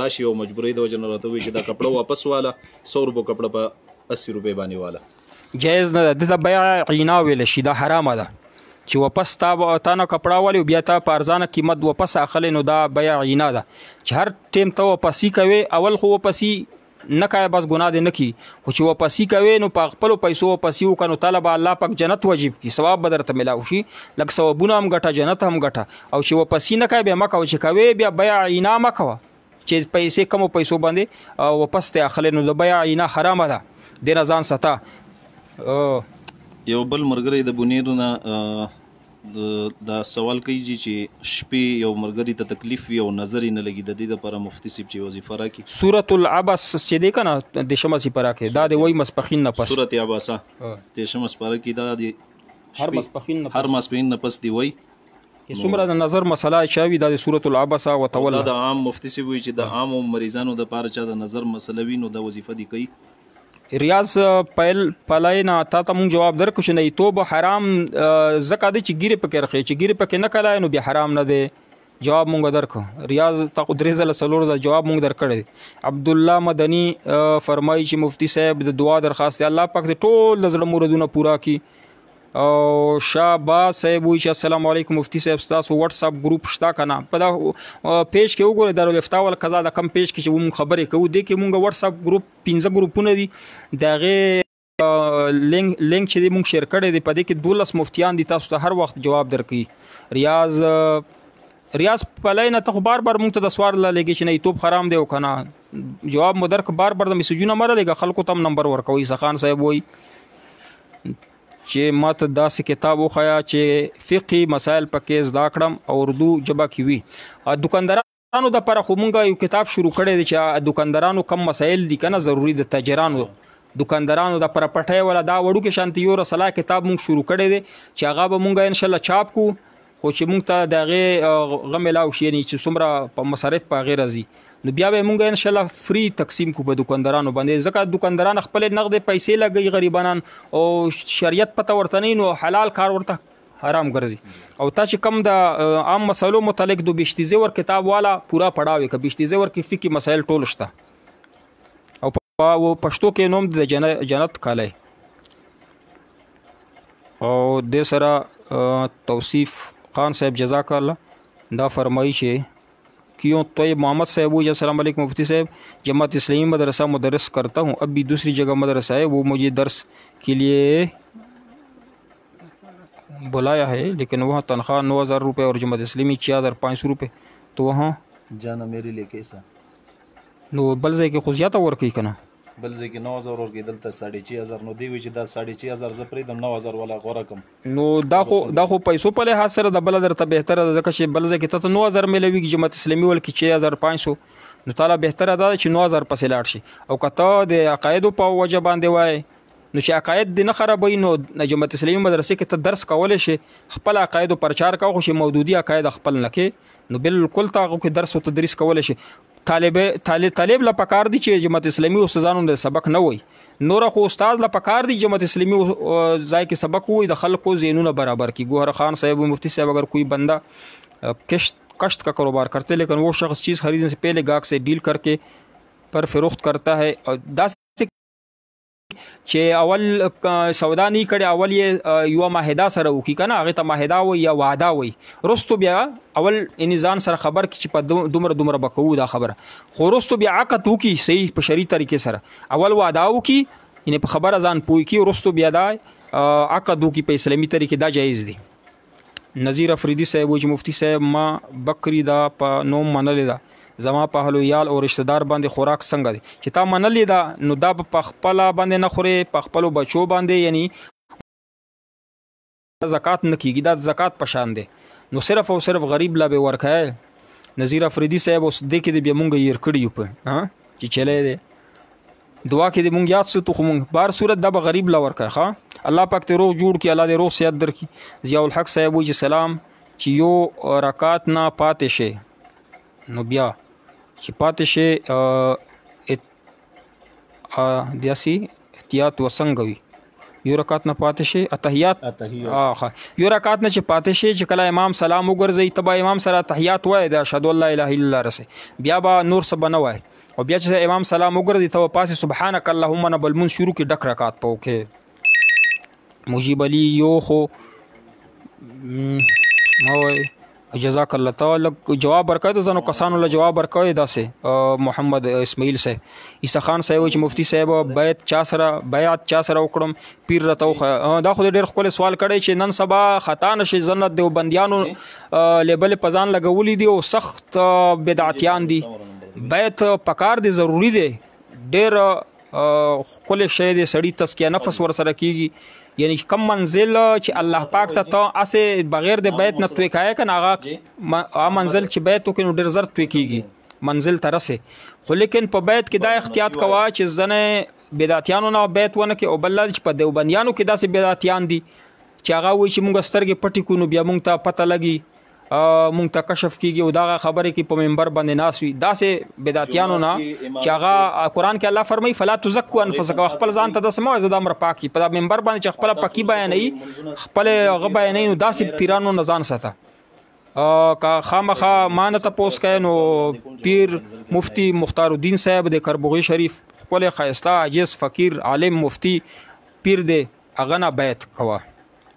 راشي او مجبورې د وجه نه راته وي چې دا کپړه واپس والا 100 روپے کپړه په 80 روپے باندې والا جایز نه ده. د بیع عینا ویل شي دا حرام ده چې واپس تا نه کپڑا والی بیا تا په ارزانه قیمت واپس اخلي، نو دا بیع عینا ده چې هر ټیم ته واپسی کوي. اول خو واپسی نه کوي بس ګناه دې نه کی، خو چې واپسی کوي نو په خپل پیسو واپسی وکړو طالب الله پاک جنت واجب کی ثواب بدر ته ملاوي شي، لکه ثوابونه هم ګټه جنت هم ګټه. او چې واپسی نه کوي بیا مکه او چې کوي بیا بیع عینا مکه چې پیسې کم پیسو باندې واپس ته اخلي، نو د بیع عینا حرام ده، د ځان ستا. یو بل مرګري د بنیرونه دا سوال کوي چې شپې یو مرګري ته تکلیف وي او نظر نه لګي د دې لپاره مفتی صاحب چې وظیفه راکړي. سورۃ العبس چې دی کنه د شمس پر کې دا د وای مسپخین نه پس سورۃ عباسه د شمس پر کې دا د هر مسپخین نه پس دی وای څومره د نظر مسله شاوي د سورۃ العبسه وتولى. دا د عام مفتی صاحب وي چې د عام مریضانو د پاره چا د نظر مسله وي نو د وظیفه دی کوي. ریاض پلای نه تا ته مونږ جواب درکو چې نه توبه حرام زکه د چې ګیره پکې رخي چې ګیره پکې نه کلای نو بیا حرام نه دی. جواب مونږ درکو ریاض تا قدرت زله سلور دا جواب مونږ درکړی. عبد الله مدنی فرمایي چې مفتی صاحب د دعا درخواست الله پاک دې ټول لزړه مرادونه پورا کړي. او شاباز صاحب وی چې السلام علیکم مفتی صاحب تاسو واتس اپ گروپ شتا کنه په دا پیج کې وګورئ دارالفتاء ول قضا د کم پیج کې چې موږ خبرې کوو د کې موږ واتس اپ گروپ 15 گروپونه دي دغه لینک چې موږ شیر کړی دی په دې کې 12 مفتیان دي تاسو ته هر وخت جواب درکړي. ریاض پلاینه ته بار مونږ ته د سوار لګي چې نه توپ حرام دی او کنه جواب مدرک بار د میسجونه مرلګه خلکو تم نمبر ورکوي. سخان صاحب وای چې ماته داسې کتاب وخایا چې فقهي مسائل پکې زده کړم او اردو ژبه کې وي. دکاندارانو د پر خو مونږه یو کتاب شروع کړی دی چې دکاندارانو کم مسائل دي کنه ضروری د تاجرانو دکاندارانو د پر پټۍ ولا دا وړوکې شانتي یو رسلا کتاب مونږ شروع کړی دی چې هغه به مونږ ان شاء الله چاپ کو خو چې مونږ ته د هغې غم ملاو شي یعنې چې څومره په مصارف په هغې راځي نو بیا به مونږ ان شاء الله فری تقسیم کو په دکاندارانو باندې ځکه دکانداران خپل نقد پیسې لګي غریبانان او شریعت پته ورته نه نو حلال کار ورته حرام ګرځي او تا چې کم د عام مسلو متعلق د بیشتي زیور کتاب والا پورا پڑھاوي که بیشتي زیور کې فقهي مسائل ټول شته او په پښتو کې نوم د جنت کالی او د سره توصیف خان صاحب جزاک الله دا فرمایي چې کیوں طیب محمد صاحب وہ السلام علیکم مفتی صاحب جماعت اسلامی مدرسہ مدرس کرتا ہوں اب بھی دوسری جگہ مدرسہ ہے وہ مجھے درس کے لیے بلایا ہے لیکن وہاں تنخواہ 9,000 روپے اور جماعت اسلامی 6,500 روپے تو وہاں جانا میرے لیے کیسا نو بل ځای کې خو زیاته ورکوي که نه بل ځای کې 9,000 ورکوي دلته 6,500 نو دی وایي چې دا 6,500 زه پرېږدم 9,000 والا غوره کړم نو دا خو پیسو په لحاظ سره د بله درته بهتره ده ځکه چې بل ځای کې ته 9,000 میلوي جماعت اسلامي ول کې 6,500 نو تعالی بهتره ده چې 9,000 پسې لاړ شي او که ته د عقایدو په وجه باندې وایې نو چې عقاید دې نه خرابوي نو جماعت اسلامي مدرسې کې ته درس کولی شي خپل عقایدو پرچار کوه خو چې مودودي عقاید خپل نه کې نو بالکل ته هغو کې درس او تدریس کولی شي طالب له پکار دي چې جماعت اسلامي استادانو د سبق نه وای نور خو استاد له پکار دي جماعت اسلامي ځای کې سبق وای د خلکو ذهنونه برابر کی گوهر خان صاحب مفتی صاحب اگر کوئی بندہ کشت کا کاروبار کرتے لیکن وہ شخص چیز خریدنے سے پہلے گاہک سے ڈیل کر کے پر فروخت کرتا ہے چې اول سودا نه کړي اول یې یو معاهده سره وکړي که نه هغې ته معاهده وایي یا وعده وایي رستو بیا اول ځان سره خبر کړي چې په دومره به کوو دا خبره خو رستو بیا عقد وکړي صحیح په شرعي طریقې سره اول وعده وکړي یعنې په خبره ځان پوه کړي رستو بیا دا عقد وکړي په اسلامي طریقې دا جایز دی نظیر افریدي صاحب وایي چې مفتی صاحب ما بکري دا په نوم منلې ده زما په اهلویال او رشتہ دار باندې خوراک څنګه دی چې تا منلې ده نو دا په خپله باندې نه خورې په خپلو بچو باندې یعنی زکات نه کیږي دا زکات په شان دی نو صرف او صرف غریب لا به ورکوي نظیر افریدي صاحب اوس دې کې د بیا مونږ یې کړي یو په چې چلی دی دعا کې دې مونږ یاد ساتو خو مونږ بار صورت دا به غریب لا ورکوي ښه الله پاک دې روغ جوړ کړي الله دې روغ صحت درکړي ضیاء الحق صاحب وایي چې سلام چې یو رکات نه پاتې شي نو بیا چې پاتې شي دیاسي احتیاط وسنګ وي یو رکعت نه پاتې شي اتحیات یو رکعت نه چې پاتې شي چې کله امام سلام وګرځي تبا امام سره تحیات وای د اشهد ان لا اله الا الله رسي بیا با نور څه بنه وای او بیا چې امام سلام وګرځي ته پاسه سبحانك اللهم نبل من شروع کې ډک رکعت پوکه مجيب علي یو خو ما وای جزاک الله تعالی جواب ورکړی ته ځنو کسانو له جواب ورکړی داسې محمد اسماعیل صاحب عیسی خان صاحب چې مفتی صاحب بیعت چا سره وکړم پیر راته دا خو ډېر ښکلی سوال کړی چې نن سبا خطا نشي زنت دیوبندیانو لیبل په ځان لګولی دي او سخت بدعتیان دي بیعت پکار دی ضروری دی ډېر ښکلی شی دی سړي تزکیه نفس ورسره کیږي یعنی کم منزل چې الله پاک ته اسه بغیر د بیت نه توې کای کنه هغه منزل چې بیت وکړي نو ډېر زر توې کیږي منزل ته رسې خو لیکن په بیت کې دا احتیاط کوه چې ځنې بدعتیانو نه بیت ونه کړي او بل چې په دیوبندیانو کې داسې بدعتیان دي چې هغه وایي چې مونږ سترګې پټې کړو نو بیا مونږ ته پته لګي مونږ ته کشف کیږي او دغه خبرې کې په منبر باندې ناس وي داسې بدعتیانو نه چې هغه قرآن کې الله فرمایي فلا تزکوا انفسکم خپل ځان ته داسې مه وایه زه د امر پاک په منبر باندې چې خپله پاکي بیانوي خپل هغه بیانوي نو داسې پیرانو نه ځان ساته که خامخا ما نه تپوس کوي نو پیر مفتی مختار الدین صاحب د کربوغي شریف ښکلی ښایسته عاجز فقیر عالم مفتی پیر دی هغه نه بیعت کوه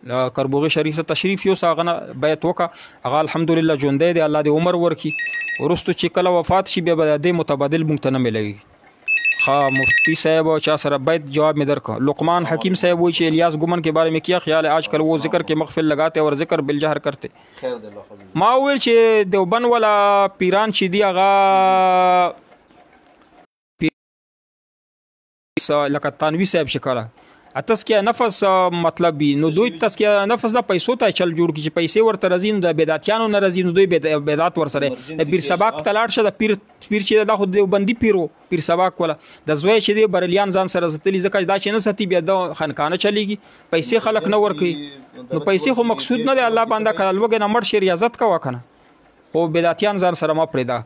کربوغي شریف ته تشریف یوسه هغه نه بیعت وکړه هغه الحمدلله ژوندی دی الله دې عمر ورکړي وروستو چې کله وفات شي بیا به د دې متبادل مونږ ته نه میلوي हाँ मुफ्ती साहब और चाह सर बैत जवाब में दरका लुकमान हकीम साहब वो इलियास गुमन के बारे में क्या ख्याल है आजकल वो जिक्र के मखफिल लगाते और जिक्र बिलजहर करते माउल चे देवबन वाला पीरान चिदी आगा लका तानवी साहब शिकारा تزکیه نفس مطلب وي نو دوی تزکیه نفس د پیسو ته چل جوړ کړي چې پیسې ورته راځي نو د بدعتیانو نه راځي نو دوی بدعت ورسره د پیر سباق ته لاړ شه د پیر چې دا خو دیوبندي پیر سباق ولا د زوی چې دی بریلیان ځان سره ستلی ځکه دا چې نه ستي بیا د خانقانه چلیږي پیسې خلک نه ورکوي نو پیسې خو مقصود نه دی الله باندې کړل وګه نه مړ شي ریاضت کوه کنه او بدعتیان ځان سره ما پرېدا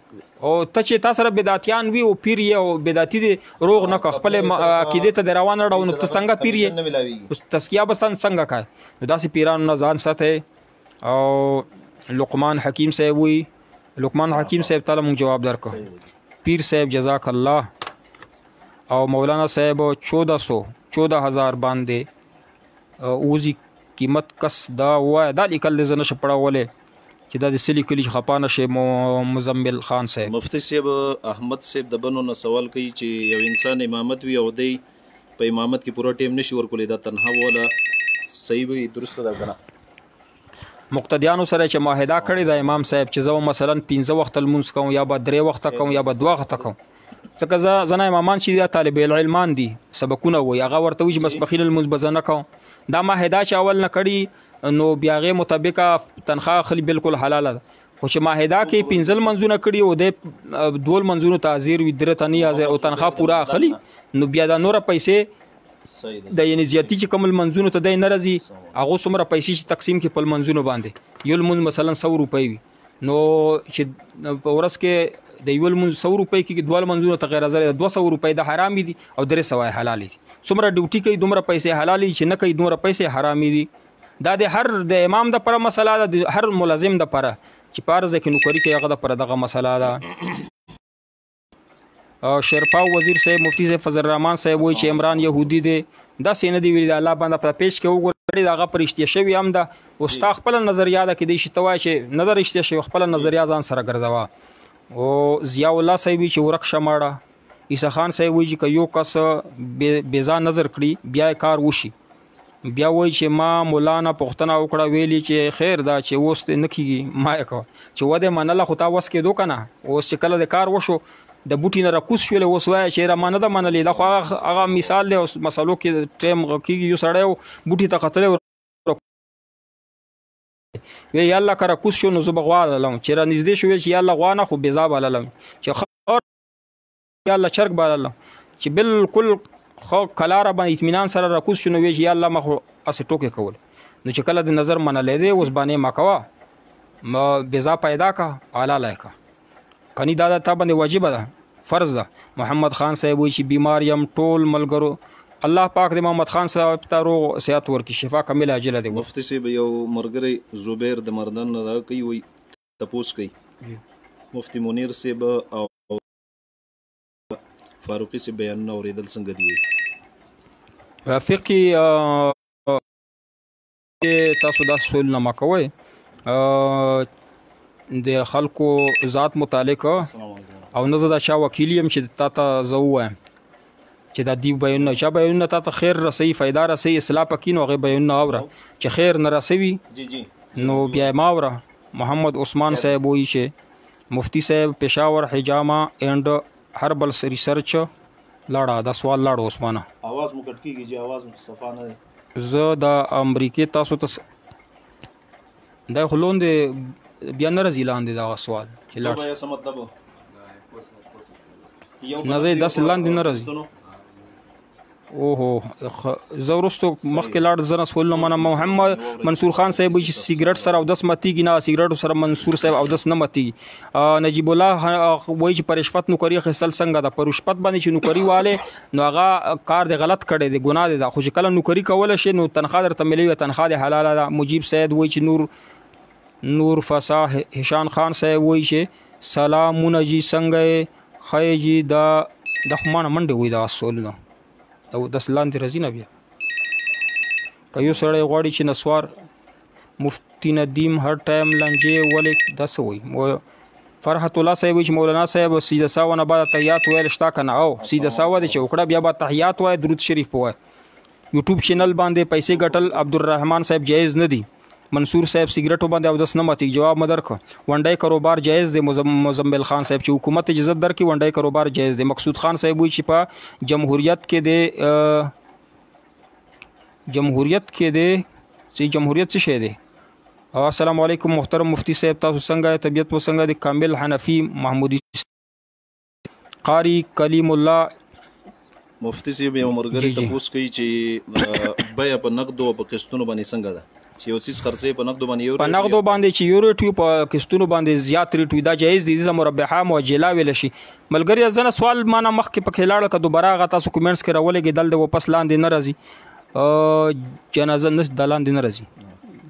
او ته چې تاسو سره بدعتیان وي او پیر یې او بدعتي دی روغ نه خپل عقیده ته روان راو نو ته څنګه پیر یې تزکیه بسن څنګه کوي نو داسې پیرانو نه ځان ساته او لقمان حکیم صاحب وي لقمان حکیم صاحب تعالی مونږ جواب درکو پیر صاحب جزاک الله او مولانا صاحب 14,000 باندې اوزی قیمت کس دا وای دا لیکل زنه شپړاولې چې دا د سلی کلی خپانه شي مزمل خان صاحب مفتی صاحب احمد صاحب د بنو نه سوال کوي چې یو انسان امامت وي او دی په امامت کې پوره ټیم نشي ورکولې دا تنها ولا صحیح وي درسته ده کنه مقتدیانو سره چې معاهده کړی د امام صاحب چې زه مثلا 15 وخت المنځ کوم یا به 3 وخت کوم یا به 2 وخت کوم ځکه زنه امامان چې طالب علمان دي سبقونه وي هغه ورته وي چې مسبخین المنځ بزنه کوم دا معاهده چې اول نه کړی نو بیاغه مطابقه تنخواه خلی بالکل حلاله ده خو چې معاهده کې 15 منځونه کړي او د 2 منځونو تعزیر وي درته نه یازر او تنخواه پورا خلی نو بیا د نور پیسې د یعنی زیاتی چې کوم منځونو ته د ناراضي هغه څومره پیسې چې تقسیم کې په منځونو باندې یو منځ مثلا 100 روپۍ وي نو چې په ورځ کې د یو منځ 100 روپۍ کې دوه منځونو ته غیر ازر 200 روپۍ د حرام دي او 300 حلال دي څومره ډیوټي کوي دومره پیسې حلال دي چې نه کوي دومره پیسې حرام دي دا د هر د امام د پر مسله ده د هر ملازم د پر چې پارز کې نوکری کوي هغه د پر دغه مسله ده او شرپاو وزیر صاحب مفتی صاحب فضل الرحمن صاحب وایي چې عمران يهودي دی دا سینه دی ویل الله باندې په پیش کې وګوري دغه پرشتي شوی هم ده او ستا خپل نظریه ده کې د شتوای چې نظر اشته شوی خپل نظریه ځان سره ګرځوا او ضیاء الله صاحب چې ورک شماړه عیسی خان صاحب وایي چې یو کس بیزا نظر کړي بیا کار وشي بیا وای چې ما مولانا پښتنه وکړه ویلی چې خیر دا چې وست نه کیږي ما یې کو چې وده منله خو تا وس کې دو کنه اوس چې کله د کار وشو د بوټی نه راکوس شول اوس وای چې را منه ده منلې دا خو هغه مثال له مسلو کې ټیم کیږي یو سړی بوټی ته قتل وی یالله کرا کوس شو نو زبغوال لم چې را نږدې شو چې یالله غوانه خو بيزاب لم چې خور یالله چرګ بالله چې بالکل خو کلاره باندې اطمینان سره راکوس شنو وی چې الله مخ اس ټوکې کول نو چې کله د نظر منلې دی اوس باندې مکوا ما بيزا پیدا کا اعلی لایکا کني دا تا باندې واجب ده فرض ده محمد خان صاحب وی چې بیمار یم ټول ملګرو الله پاک د محمد خان صاحب ته روغ صحت ورکړي شفا کامل عاجله دی مفتی صاحب یو مرګري زبیر د مردان نه کوي وي تپوس کوي مفتی منیر صاحب او فاروقی سے بیان نو ریدل څنګه دی فقہی تاسو دا سول نه مکوي د خلکو ذات متعلق او نه زدا چا وکیلیم چې تا ته زو وایم چې دا دی بیان نه چا بیان نه تا ته خیر رسي فائدہ رسي اصلاح پکې نو غي بیان نه اوره چې خیر نه رسوي نو بیا ماوره محمد عثمان صاحب وایي چې مفتی صاحب پېښور حجامه اینڈ هربل ریسرچ لاړه دا سوال لاړو عثمانه आवाज مو کټ کیږي چې आवाज مو صفا نه ده زه د امریکای تاسو ته دا خلون دی بیا نه راځي لاندې دا سوال چې لاړ څه مطلب نه زه داس لاندې نه راځي اوهو زورستو مخکې لاړ زنه سوال نه محمد منصور خان صاحب چې سیګریټ سره او 10 متیږي نه سیګریټ سره منصور صاحب او 10 نه متیږي نجیب الله وایي چې پر رشوت نوکری خصل څنګه ده پر رشوت باندې چې نوکری والے نو هغه کار دی غلط کړي دی ګناه دی خو چې کله نوکری کوله شي نو تنخواه درته ملي تنخواه دی حلاله ده مجيب سید وایي چې نور فصاح هشام خان صاحب وایي چې سلامونه جی څنګه خیجی دا د خمانه منډه وي دا اصول نه او د لاندې رزینه بیا که یو سړی غواړي چې نسوار مفتی ندیم هر ټایم لنجې ولې دا څه وایي فرحت الله صاحب چې مولانا صاحب سیده ساونه بعد تحیات ویل شتا کنه او سیده ساوه د چوکړه بیا بعد تحیات وای درود شریف وای یوټیوب چینل باندې پیسې ګټل عبدالرحمن صاحب جایز نه دي منصور صاحب سیګریټو باندې او 10 نه ماتي جواب مدر کو ونډای کاروبار جایز دی مزمل خان صاحب چې حکومت اجازه درکې ونډای کاروبار جایز دی مقصود خان صاحب وی چې په جمهوریت کې دی جمهوریت کې دی چې جمهوریت څه شی دی. السلام علیکم محترم مفتی صاحب، تاسو څنګه طبیعت و څنګه د کامل حنفي محمودي قاری کلیم الله مفتی صاحب یو مرګري تاسو کوي چې بیا په نقد او په قسطونو باندې څنګه ده چې یو څه خرڅې په نقد باندې په نقد باندې چې یو ریټ په قسطونو باندې زیات ریټ وي دا جایز دي د مربحه موجله ویل شي. ملګری ځنه سوال معنا مخ کې په خلاړه ک دوباره غا تاسو کومنټس کې راولې دل د واپس لاندې نه راځي جنازه نس دلان دي نه راځي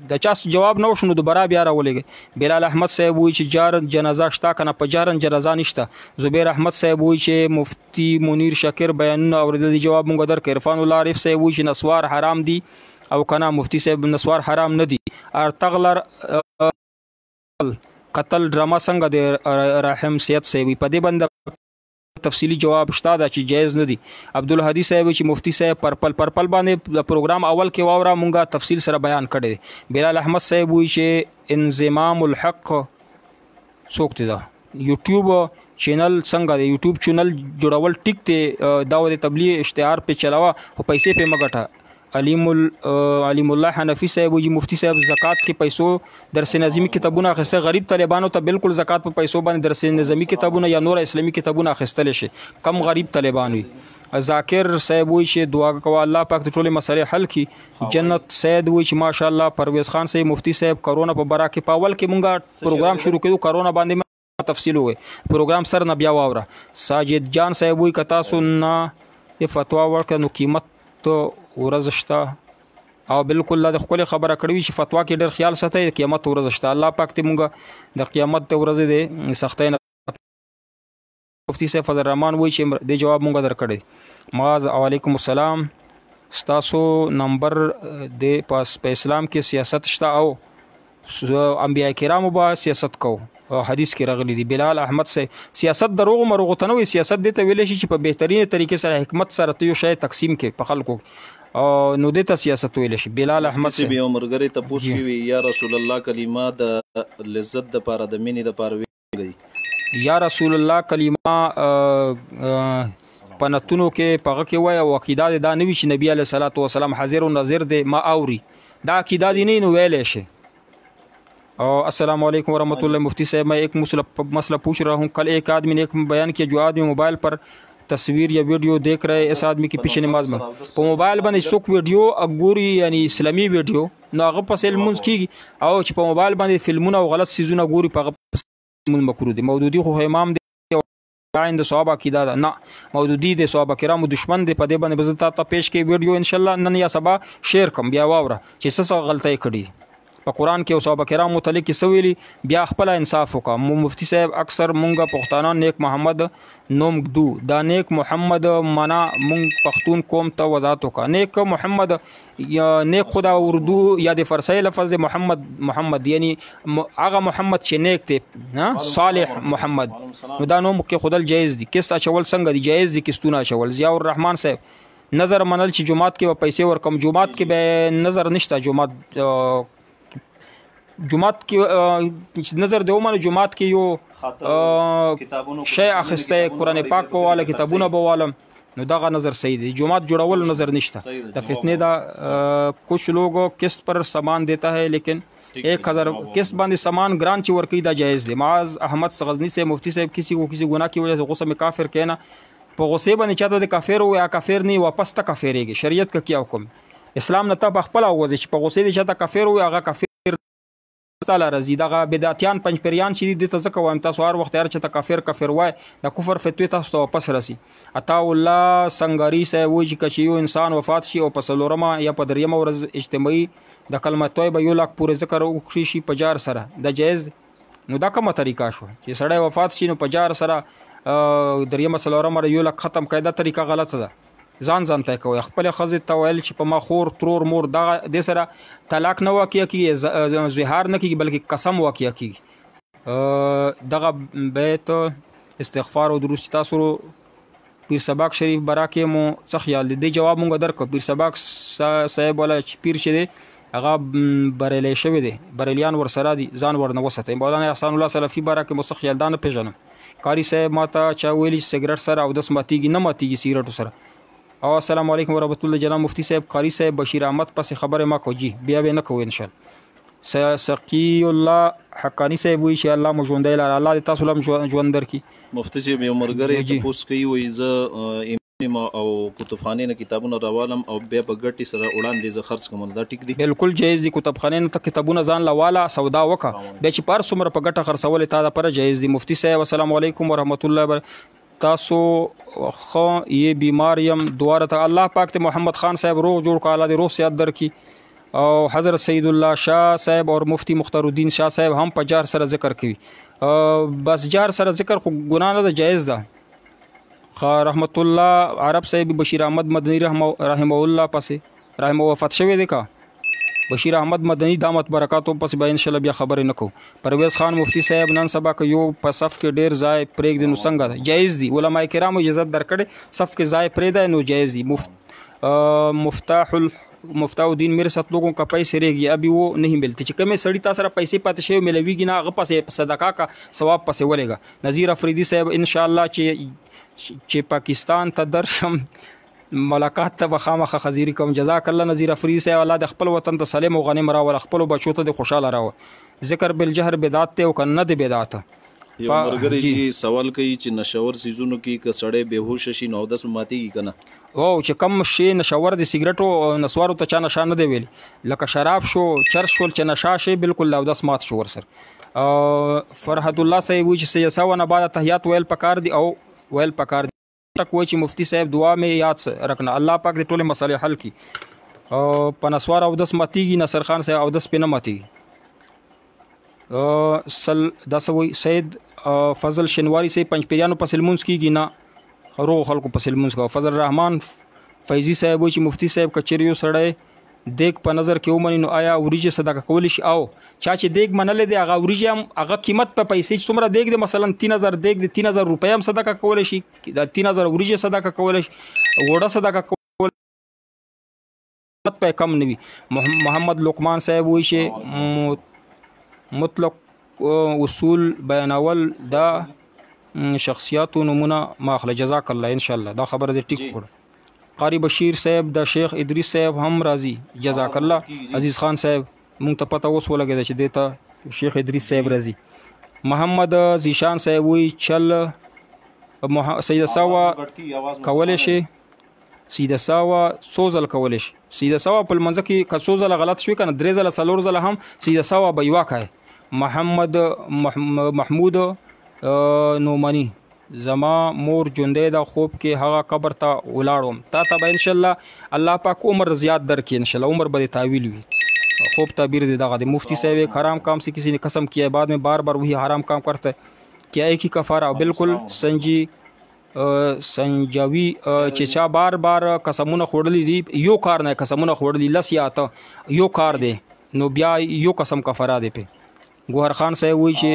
د چا جواب نو شنو دوباره بیا راولې. بلال احمد صاحب وی چې جار جنازه شتا کنه په جارن جنازه نشته. زبیر احمد صاحب وی چې مفتی منیر شاکر بیانونه اوریدل جواب مونږ در کې. عرفان الله عارف صاحب وی چې نسوار حرام دي او کنه مفتی صاحب نسوار حرام نه دي. ارتغلر قتل ډراما څنګه د رحم سید صاحب په دې باندې تفصیلی جواب شته دا چې جایز نه دي. عبدالهادي صاحب چې مفتی صاحب پرپل باندې پروګرام اول کې واوره مونږه تفصیل سره بیان کړی. بلال احمد صاحب وی چې انضمام الحق څوک دی دا یوټیوب چینل څنګه دی یوټیوب چینل جوړول ټیک دی دا د تبلیغ اشتهار په چلاوه او پیسې په مګټه. علیم الله حنفی صاحب وی مفتی صاحب زکات کې پیسو درس نظامی کتابونه اخیسته غریب طالبانو ته بالکل زکات په پیسو باندې درس نظامی کتابونه یا نور اسلامی کتابونه اخیستل شي کم غریب طالبان وي. ذاکر صاحب وی چې دعا کوه الله پاک ټول مسئله حل کړي. جنت سید وی چې ماشاءالله پرویز خان صاحب مفتی صاحب کرونا په برا کې پاول کې مونږه پروګرام شروع کړو کرونا باندې تفصیل وي پروګرام سر نه بیا واوره. ساجد جان صاحب وی کتا سننا ی فتوا ورکړه نو قیمت ته ورځ شته او بالکل د خپل خبره کړوي چې فتوا کې ډېر خیال ساتي قیامت ورځ شته. الله پاک ته مونږه د قیامت ته ورځ دې سختۍ نه. مفتی صاحب فضل الرحمن وی چې د جواب مونږه درکړي. معاذ علیکم السلام ستاسو نمبر د په اسلام کې سیاست شته او انبیاء کرامو به سیاست کو حدیث کې راغلی دی. بلال احمد صاحب سیاست دروغ مروغ تنوي سیاست دې ته ویل شي چې په بهترینه طریقې سره حکمت سره ته یو شی تقسیم کې په خلکو نو دې ته سیاست ویل شي. بلال احمد صاحب یو مرګري ته پوښتنه وی یا رسول الله کلمه د لذت د پاره د مینې د پاره ویلي یا رسول الله کلمه پنتونو کې پغه کې وای او عقیده دا نوي چې نبی علیه الصلاۃ والسلام حاضر و ناظر دی ما اوري دا عقیده دی نه نو ویلې شي. السلام علیکم ورحمۃ اللہ. مفتی صاحب میں ایک مسئلہ پوچھ رہا ہوں. کل ایک آدمی نے ایک بیان کیا جو آدمی موبائل پر تصویر یا ویڈیو دیکھ رہے اس آدمی کے پیچھے نماز میں په موبایل باندې څوک ویډیو اګوري یعنی اسلامي ویډیو نو هغه پسې لمونځ کیږي او چې په موبایل باندې فلمونه او غلط سیزونه ګوري په هغه پسې مکروه دي. مودودي خو امام دی عین د صحابه عقیده ده نه مودودي د صحابه کرامو دشمن دی. په دې باندې بزتا ته پیش کې ویډیو ان شاء الله نن یا سبا شیر کوم بیا واوره چې څه غلطۍ کړي په قرآن کې او صحابه کرام متعلق کې سویلی بیا خپل انصاف وکړه. مفتی صاحب اکثر مونږه پښتانه نیک محمد نوم دو دا نیک محمد معنا مونږ پښتون قوم ته وضاحت وکړه. نیک محمد یا نیک خدا اردو یا د فارسی لفظ محمد یعنی هغه محمد چې نیک دی صالح محمد نو دا نوم کې خدل جایز دي. کس اچول څنګه دي جایز دي کستونه اچول. ضیاء الرحمن صاحب نظر منل چې جمعات کې پیسې ورکم جمعات کې به نظر نشته جمعات کې نظر دی ومنه جمعات کې یو شی اخسته قرآن پاک په والا کتابونه به والم نو دغه نظر صحیح دی. جمعات جوړول نظر نشته. د فتنه دا کچھ لوگ قسط پر سامان دیتا ہے لیکن 1000 قسط باندې سامان گران چې ورکی دا جائز دی. معاذ احمد غزنی سے مفتی صاحب کسی کو کسی گناہ کی وجہ سے غصہ میں کافر کہنا په غصه باندې چاته د کافر او یا کافر نه واپس ته کافرېږي. شریعت کا کیا حکم اسلام نه ته خپل اوځي چې په غصه دي چاته کافر او هغه کافر تعالی رضی دغه بدعتيان پنځپریان چې د تزکه وایم تاسو هر وخت هر چې کافر وای د کفر فتوی تاسو ته واپس رسی. عطا الله سنگاری صاحب وی چې کچیو انسان وفات شي او په سلورمه یا په دریمه ورځ اجتماعي د کلمه طیبه یو لاک پورې ذکر وکړي شي په جار سره د جایز نو دا کومه طریقه شو چې سړی وفات شي نو په جار سره دریمه سلورمه یو لاک ختم کړه دا طریقه غلطه ده. ځان ته کوي خپل خزه ته ویل چې په ما خور ترور مور دغه د سره طلاق نه واقع کیږي زهار نه کیږي بلکې قسم واقع کیږي. دغه بیت استغفار او درود تاسو پیر سباق شریف براکه مو څه خیال دی جواب مونږ درکو. پیر سباق صاحب ولا پیر شه دی هغه بریلی شوی دی بریلیان ور سره دي ځان ور نه وسته. مولانا احسان الله سلفي براکه مو څه خیال دانه پیژنم. قاری صاحب ماته چا ویلی سیګریټ سره او د سماتیږي نه ماتیږي سیګریټ سره او السلام علیکم ورحمۃ اللہ. جناب مفتی صاحب قاری صاحب بشیر احمد پسې خبره ما کو جی بیا به نه کوو ان شاء الله. سقی الله حقانی صاحب وی چې الله مو ژوندی لاره الله دې تاسو لم ژوند درکړي. مفتی صاحب یو مرګری تپوس کوي وایي زه او کتابخانې نه کتابونه راوالم او بیا په ګټې سره وړاندې زه خرڅ کوم, دا ټیک دی؟ بالکل جایز دی. کتابخانې نه ته کتابونه ځان لواله سودا وکړه بیا چې پر څومره په ګټه خرڅول تا د پر جایز دی. مفتی صاحب السلام علیکم ورحمۃ اللہ. تاسو خو یہ بیمار یم دواره ته الله پاک ته محمد خان صاحب روغ جوړ کړه, الله دې روغ صحت درکړي. او حضرت سید الله شاه صاحب اور مفتی مختار الدین شاه صاحب هم په جار سره ذکر کوي. بس جار سره ذکر خو ګناه نه ده, جایز ده. رحمت الله عرب صاحب بشیر احمد مدنی رحمه الله پسې رحمه وفات شوی دی کا بشیر احمد مدنی دامت برکاتو پسې به ان شاء الله بیا خبرې نکو. پرویز خان مفتی صاحب نن سبا که یو په صف کې ډیر ځای پرېږدي نو څنګه جایز دی؟ علماء کرامو اجازه درکړي صف کې ځای پرېږدی نو جایز دی. مفتاح الدین میرے ساتھ لوگوں کا پیسے رہ گیا ابھی وہ نہیں ملتے چې کمې سړي تا سره پیسې پاتې شوی ملویږي نه هغه پسې صدقه کا ثواب پسې ولېږه. نذیر افریدي صاحب ان شاء الله چې پاکستان ته درشم ملاقات ته به خامخا خزیری کوم. جزاک الله نذیر افریدي صاحب, الله د خپل وطن ته سلام او غنیم راول, خپل بچو ته د خوشاله راول. ذکر بالجهر بدعت ته او کنه د بدعت. یو مرګری چې سوال کوي چې نشور سيزونو کې ک سړی بهوش شي نو د سماتيږي کنه, او چې کم شي نشور د سیګریټو او نسوارو ته چا نشه نه دی ویلي, لکه شراب شو چرس شول چې نشه شي بالکل لاو د سمات شو ور سر. فرحت الله صاحب وی چې سیاسا نه بعد تحیات ویل پکار دی او ویل پکار دی. تک وای چې مفتی صاحب دعا مې یاد رکھنا, الله پاک دې ټول مسالې حل کړي. په نسوار او د سماتيږي نصر خان صاحب او د سپینه ماتيږي. دا سوي سید فضل شنواری سے پنځپیرانو په سلمونس کیږي نه روغ خلکو په سلمونس کا. فضل الرحمن فیضی صاحب وایي چې مفتی صاحب کچریو سړی دیګ په نظر کې ومني نو آیا وریجې صدقه کولی شي؟ او چا چې دیګ منلې دی هغه وریجې هم هغه قیمت په پیسې چې څومره دیګ دی مثلا 3000 دیګ دی 3000 روپۍ هم صدقه کولی شي, دا 3000 وریجې صدقه کولی شي, وړه صدقه کولی په کم نه وي. محمد لقمان صاحب وایي چې مطلق اصول بیانول دا شخصیاتو نمونه ماخله. جزاک الله ان شاء الله دا خبره دې ټیک کړه. قاری بشیر صاحب د شیخ ادریس صاحب هم راضي. جزاک الله. عزیز خان صاحب مونږ ته پته اوس ولګېده چې دیته شیخ ادریس صاحب راضي. محمد زیشان صاحب وی چل سیده ساوا کولی شي, سیده ساوا سوزل کولی شي. سیده ساوا په لمنځه کې که سوزل غلط شوي که نه 3 ځله 4 ځله هم سیده ساوا به یې وکړئ. محمد محمود نومانی زما مور ژوندۍ ده خوب کې هغه قبر ته ولاړم, تا ته به انشاءالله الله پاک عمر زیات درکړي, انشاءالله عمر به تعویل وي. خوب تعبیر دی دغه د مفتی صاحب ایک حرام کام سے کسی نے قسم کیا بعد میں بار بار وہی حرام کام کرتا ہے کیا ایک ہی کفارہ؟ بالکل سنجاوی چې چا بار بار قسمونه خوړلی دي یو کار نه قسمونه خوړلی لس یا اته یو کار دی نو بیا یو قسم کفاره دی په. گوہر خان صاحب وہی چې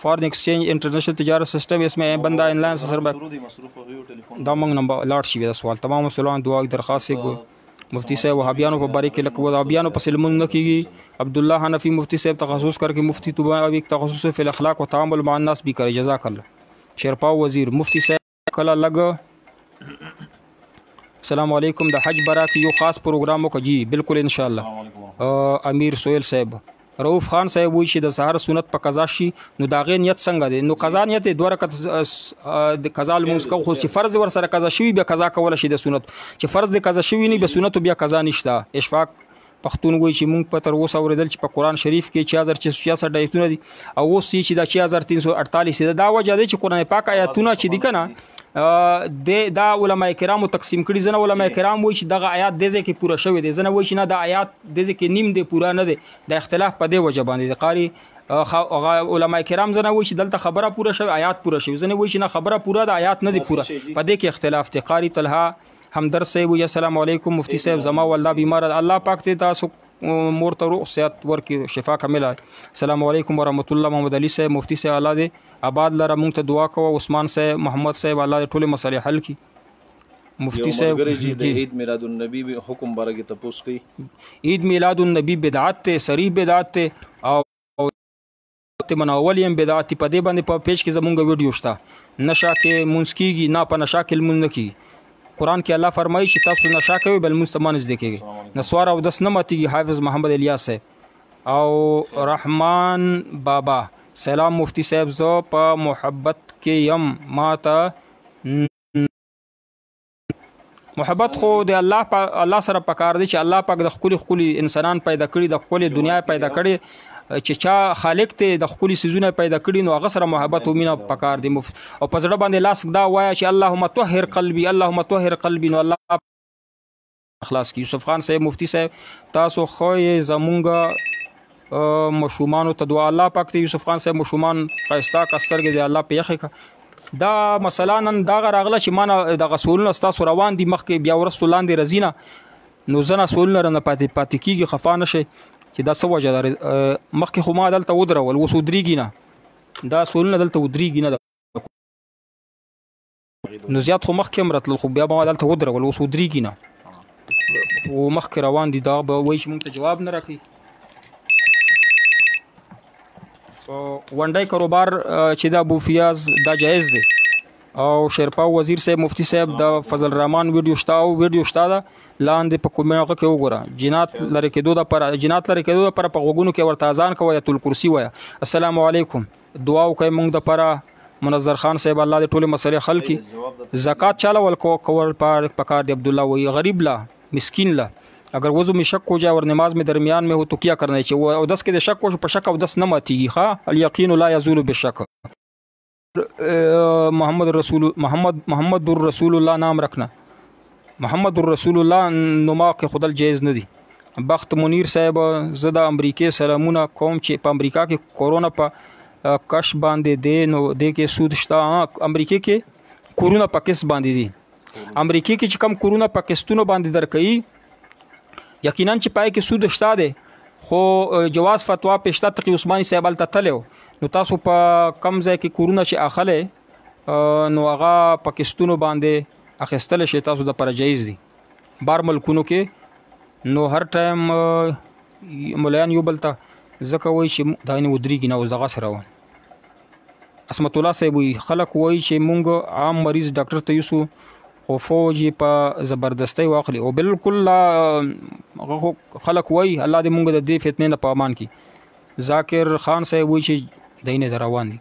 فارن ایکسچینج انٹرنیشنل تجارت سسٹم اس میں بندہ ان لائن سے سر دامنگ نمبر لاٹ شي دا سوال تمام مسلمان دعا کی درخواست ہے. مفتی صاحب وهابیانو په باره کې لکه وهابیانو په سلمون نه کیږي. عبدالله حنفی مفتی صاحب تخصص کر کے مفتی طبع ابھی تخصص فی الاخلاق و تعامل مع الناس بھی کرے. جزاک اللہ. شیرپاو وزیر مفتی صاحب کلا لګ السلام علیکم د حج برا کې یو خاص پروګرام وکړي. جی بالکل ان شاء الله. امیر سہیل صاحب رؤوف خان صاحب وایي چې د سهار سنت په قضا شي نو د هغې نیت څنګه دی؟ نو قضا نیت یې 2 رکعت د قضا لمونځ کوو, خو چې فرض ور سره قضا شوي بیا قضا کولی شي د سنت. چې فرض د قضا شوي نه بیا سنتو بیا قضا نشته. اشفاق پښتون وایي چې موږ په تر اوسه اورېدل چې په قرآن شریف کې 6666 آیتونه دي او اوس چې دا 6348 دی. دا وجه دی چې قرآن پاک آیاتونه چې دي که نه دا علماء کرامو تقسیم کړي. ځنه علماء کرام وایي چې دغه آیات دې ځای کې پوره شوی دی, ځنه وایي چې نه دا آیات دې ځای کې نیم دی پوره نه دی. د اختلاف په دې وجه باندې قاری علماء کرام ځنه وایي چې دلته خبره پوره شوی آیات پوره شوی, ځنه وایي چې نه خبره پوره د آیات نه دی پوره, په دې کې اختلاف دی. قاری طلحه همدرد صاحب وایي السلام علیکم مفتی صاحب زما والله بیمار الله پاک دې تاسو مور ته روغ صحت ورکړي شفا کامله. السلام علیکم ورحمۃ اللہ. محمد علی صاحب مفتی صاحب الله دې آباد لره مونږ ته دعا کوه. عثمان صاحب محمد صاحب الله دې ټولې مسلې حل کړي. مفتی صاحب د عید میلاد النبی حکم باره کې تپوس کوي. عید میلاد النبی بدعت ته صریح بدعت ته او ته مناول یم بدعت په دې باندې په پیج کې زمونږ ویډیو شته. نشه کې مونږ کیږي نه په نشه کې مونږ نه کیږي. قرآن کې الله فرمایي چې تاسو نشه کوئ بل مونځ ته مه نږدې کېږئ. نسوار اودس نه ماتېږي. حافظ محمد الیاس صاحب او رحمان بابا سلام مفتی صاحب زه په محبت کې یم ماته محبت خو د الله سره پکار دی چې الله پاک د ښکلي انسانان پیدا کړي د ښکلې دنیا پیدا کړي چې چا خالق ته د ښکلي څیزونه پیدا کړي نو هغه سره محبت او مینه پکار دی. او په زړه باندې لاس دا وایه چې اللهم طهر قلبي اللهم طهر قلبي نو الله خلاص کی. یوسف خان صاحب مفتی صاحب تاسو خو یې زمونږ مشومانو ته دعا الله پاک ته یوسف خان صاحب مشومان ښایسته کسترګې دی الله په یخې دا مثلا نن دغه راغله چې مانه دغه سوالونه ستاسو روان دي مخکې بیا ورستو لاندې رځي نه نو زه سوالونه رانه پاتې کېږي خفا نه شئ چې دا څه وجه ده. مخکې خو ما دلته ودرول اوس ودرېږي نه دا سوالونه دلته ودرېږي نه نو زیات خو مخکې هم راتلل خو بیا به ما دلته ودرول اوس ودرېږي نه و مخکې روان دي دا به وایي چې موږ ته جواب نه راکوي. ونډی کاروبار چې دا بوفیاز دا جایز دی او شیرپا وزیر صاحب مفتی صاحب د فضل الرحمن ویډیو شته ده لاندې په کومه کې وګوره. جنات لري کېدو لپاره په غوږونو کې ورته اذان کوه آیت الکرسی وایه. السلام علیکم دعا وکړئ موږ دپاره منظر خان صاحب الله دې ټولې مسلې حل کړي. زکات چاله ورکول پکار دی عبدالله وایي غریب لا مسکین لا اگر وضو में शक हो जाए और नमाज में दरमियान में हो तो क्या करना चाहिए. वो अवदस के शक हो शक अवदस न मातीगी खा अल-यकीन ला यज़ूलु बिशक. मोहम्मदुर रसूलुल्लाह नाम रखना मोहम्मदुर रसूलुल्लाह नुमा के खुदल जायज़ न दी. बख्त मुनीर साहब ज़दा अमरीके सलामुना कौम चे पा अमरीका के कोरोना पा कश बांधे दे नो दे के सूदश्ता अमरीके के कोरोना पाकिस बांधी दी अमरीके के कम कोरोना पाकिस्तूनो बांधी दर कई یقینا چې پای کې سود شته دی خو جواز فتوا پېشته تقي عثماني صاحب هلته تللی نو تاسو په کم ځای کې کورونه چې اخلی نو هغه پاکستونو باندې اخیستلی شي تاسو دپاره جایز دي. بار ملکونو کې نو هر ټایم ملایان یو بل ته ځکه وایي چې دا نه ودرېږي نه اوس دغسې روان. عصمت الله صاحب وایي خلک وایي چې مونږ عام مریض ډاکټر ته یوسو خو فوج په زبردستی واخلي او بالکل خلک وایي الله دې مونږ د دې فتنې نه په امان کړي. ذاکر خان صاحب وایي چې دی نه روان دي.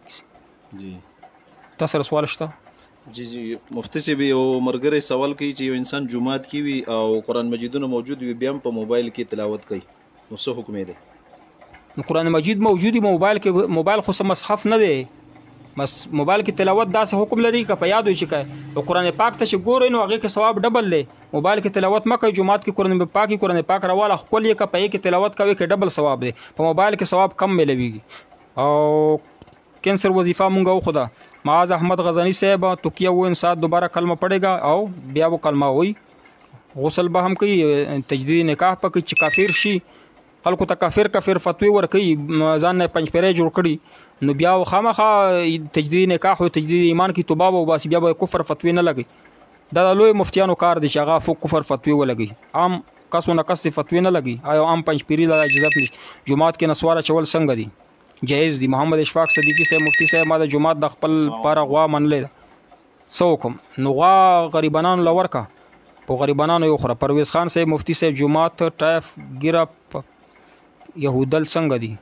جی تا سره سوال شته؟ جی مفتی صاحب یو ملګری سوال کوي چې یو انسان جومات کې وي او قرآن مجیدونه موجود وي بیا هم په موبایل کې تلاوت کوي نو څه حکم دی؟ نو قرآن مجید موجود وي موبایل خو څه مصحف نه دی بس موبایل کې تلاوت داسې حکم لري که په یاد وي چې کوي او قرآن پاک ته چې ګورئ نو هغې کې ثواب ډبل دی. موبایل کې تلاوت مه کوئ جومات کې قرآن پاک راواله ښکل یې که په یې کې تلاوت کوئ کې ډبل ثواب دی. په موبایل کې ثواب کم میلویږي. او کینسر وظیفه مونږ وخوده معاذ احمد غزنی صاحب تو کیا وہ انسان دوبارہ کلمہ پڑھے گا او بیا وہ کلمہ ہوئی غسل به هم کوي تجدید نکاح پکې چې کافر شي خلکو ته کافر فتوی ورکوي ځان نه پنځ پیری جوړ کړي نو بیا خامخا تجدید نکاح او تجدید ایمان کی توبه او بس بیا به کفر فتوی نه لګي. دا لوی مفتیانو کار دي چې هغه کفر فتوی ولګي. عام کسو نه کس فتوی نه لګي آیا عام پنځ پیری لا اجازه نشته. جمعات کې نسواره چول څنګه دي جایز دي. محمد اشفاق صدیقی صاحب مفتی صاحب ما د جمعات د خپل پاره غوا منلې سو کوم نو غوا غریبانو لورکا په غریبانو یو خره. پرویز خان صاحب مفتی صاحب جمعات ټایف ګیره یهودل څنګه دي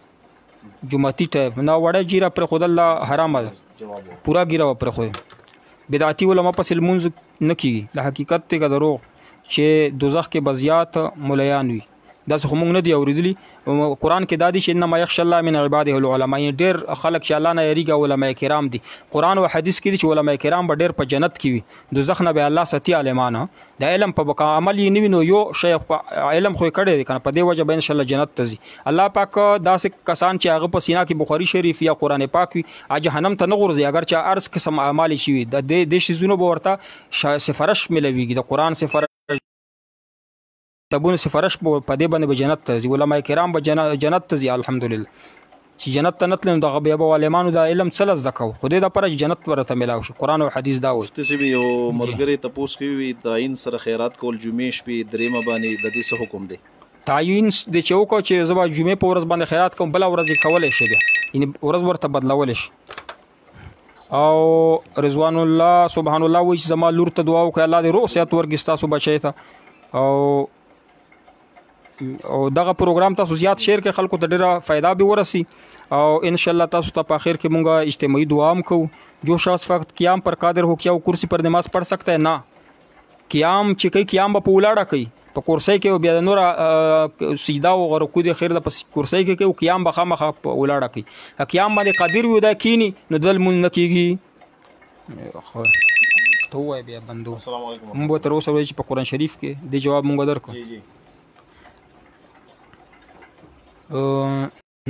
جمعتی ټایپ نه وړه جیره پر خود الله حرام ده پورا ګیره پر خود بدعتي علما پس المنز نکی له حقیقت ته دروغ چې دوزخ کې بزیات مليان وي دا څه موږ نه دی اوریدلی. قرآن کې دادی چې انما یخشى الله من عباده العلماء ډیر خلک چې الله نه یریږي علما کرام دي. قرآن او حدیث کې دي چې علما کرام به ډیر په جنت کې وي دوزخ نه به الله ستي عالمانه د علم په بقا عمل یې نیوي نو یو شیخ علم خو کړی دی کنه په دې وجه به ان شاء الله جنت ته ځي. الله پاک داسې کسان چې هغه په سینا کې بخاری شریف یا قرآن پاک وي جهنم ته نه غورځي اگر چې ارز قسم اعمال شي د دې شیزونو به ورته سفارش ملويږي د قرآن سفارش تبون سفارش په دې باندې به جنت ته ځي. علما کرام به جنت ته ځي الحمدلله چې جنت ته نتلم دغه بیا به علمانو د علم څه زده کوو خو دې دپاره چې جنت ورته میلاو شي قرآن او حدیث دا وایي. مفتی صاحب یو ملګری تپوس کوي تعین سره خیرات کول جمعې شپې درېیمه باندې د دې څه حکم دی؟ تعین د چې وکړو چې زه به جمعې په ورځ باندې خیرات کوم بله ورځ یې کولی شي بیا یعنې ورځ ورته بدلولی شي. او رضوان الله سبحان الله وایي چې زما لور ته دعا وکړئ الله دې روغ صحت ورکړي ستاسو بچی ته او دغه پروګرام تاسو زیات شیر کې خلکو ته ډیره فایده به ورسی او ان شاء الله تاسو ته په اخر کې مونږه اجتماعي دعا هم کوو جو شخص فقط قیام پر قادر हो क्या वो कुर्सी पर नमाज पढ़ सकता है ना قیام چې کوي قیام به په ولاړه کوي په کرسۍ کې بیا نور سجدا او رکوع د خیر د پس کرسۍ کې کوي قیام به خامخ په ولاړه کوي قیام باندې قادر وي دا کینی نو دل مون نکیږي ته وای بیا بندو السلام علیکم مونږ تر اوسه وایي چې په قران شریف کې د جواب مونږ درکو جی جی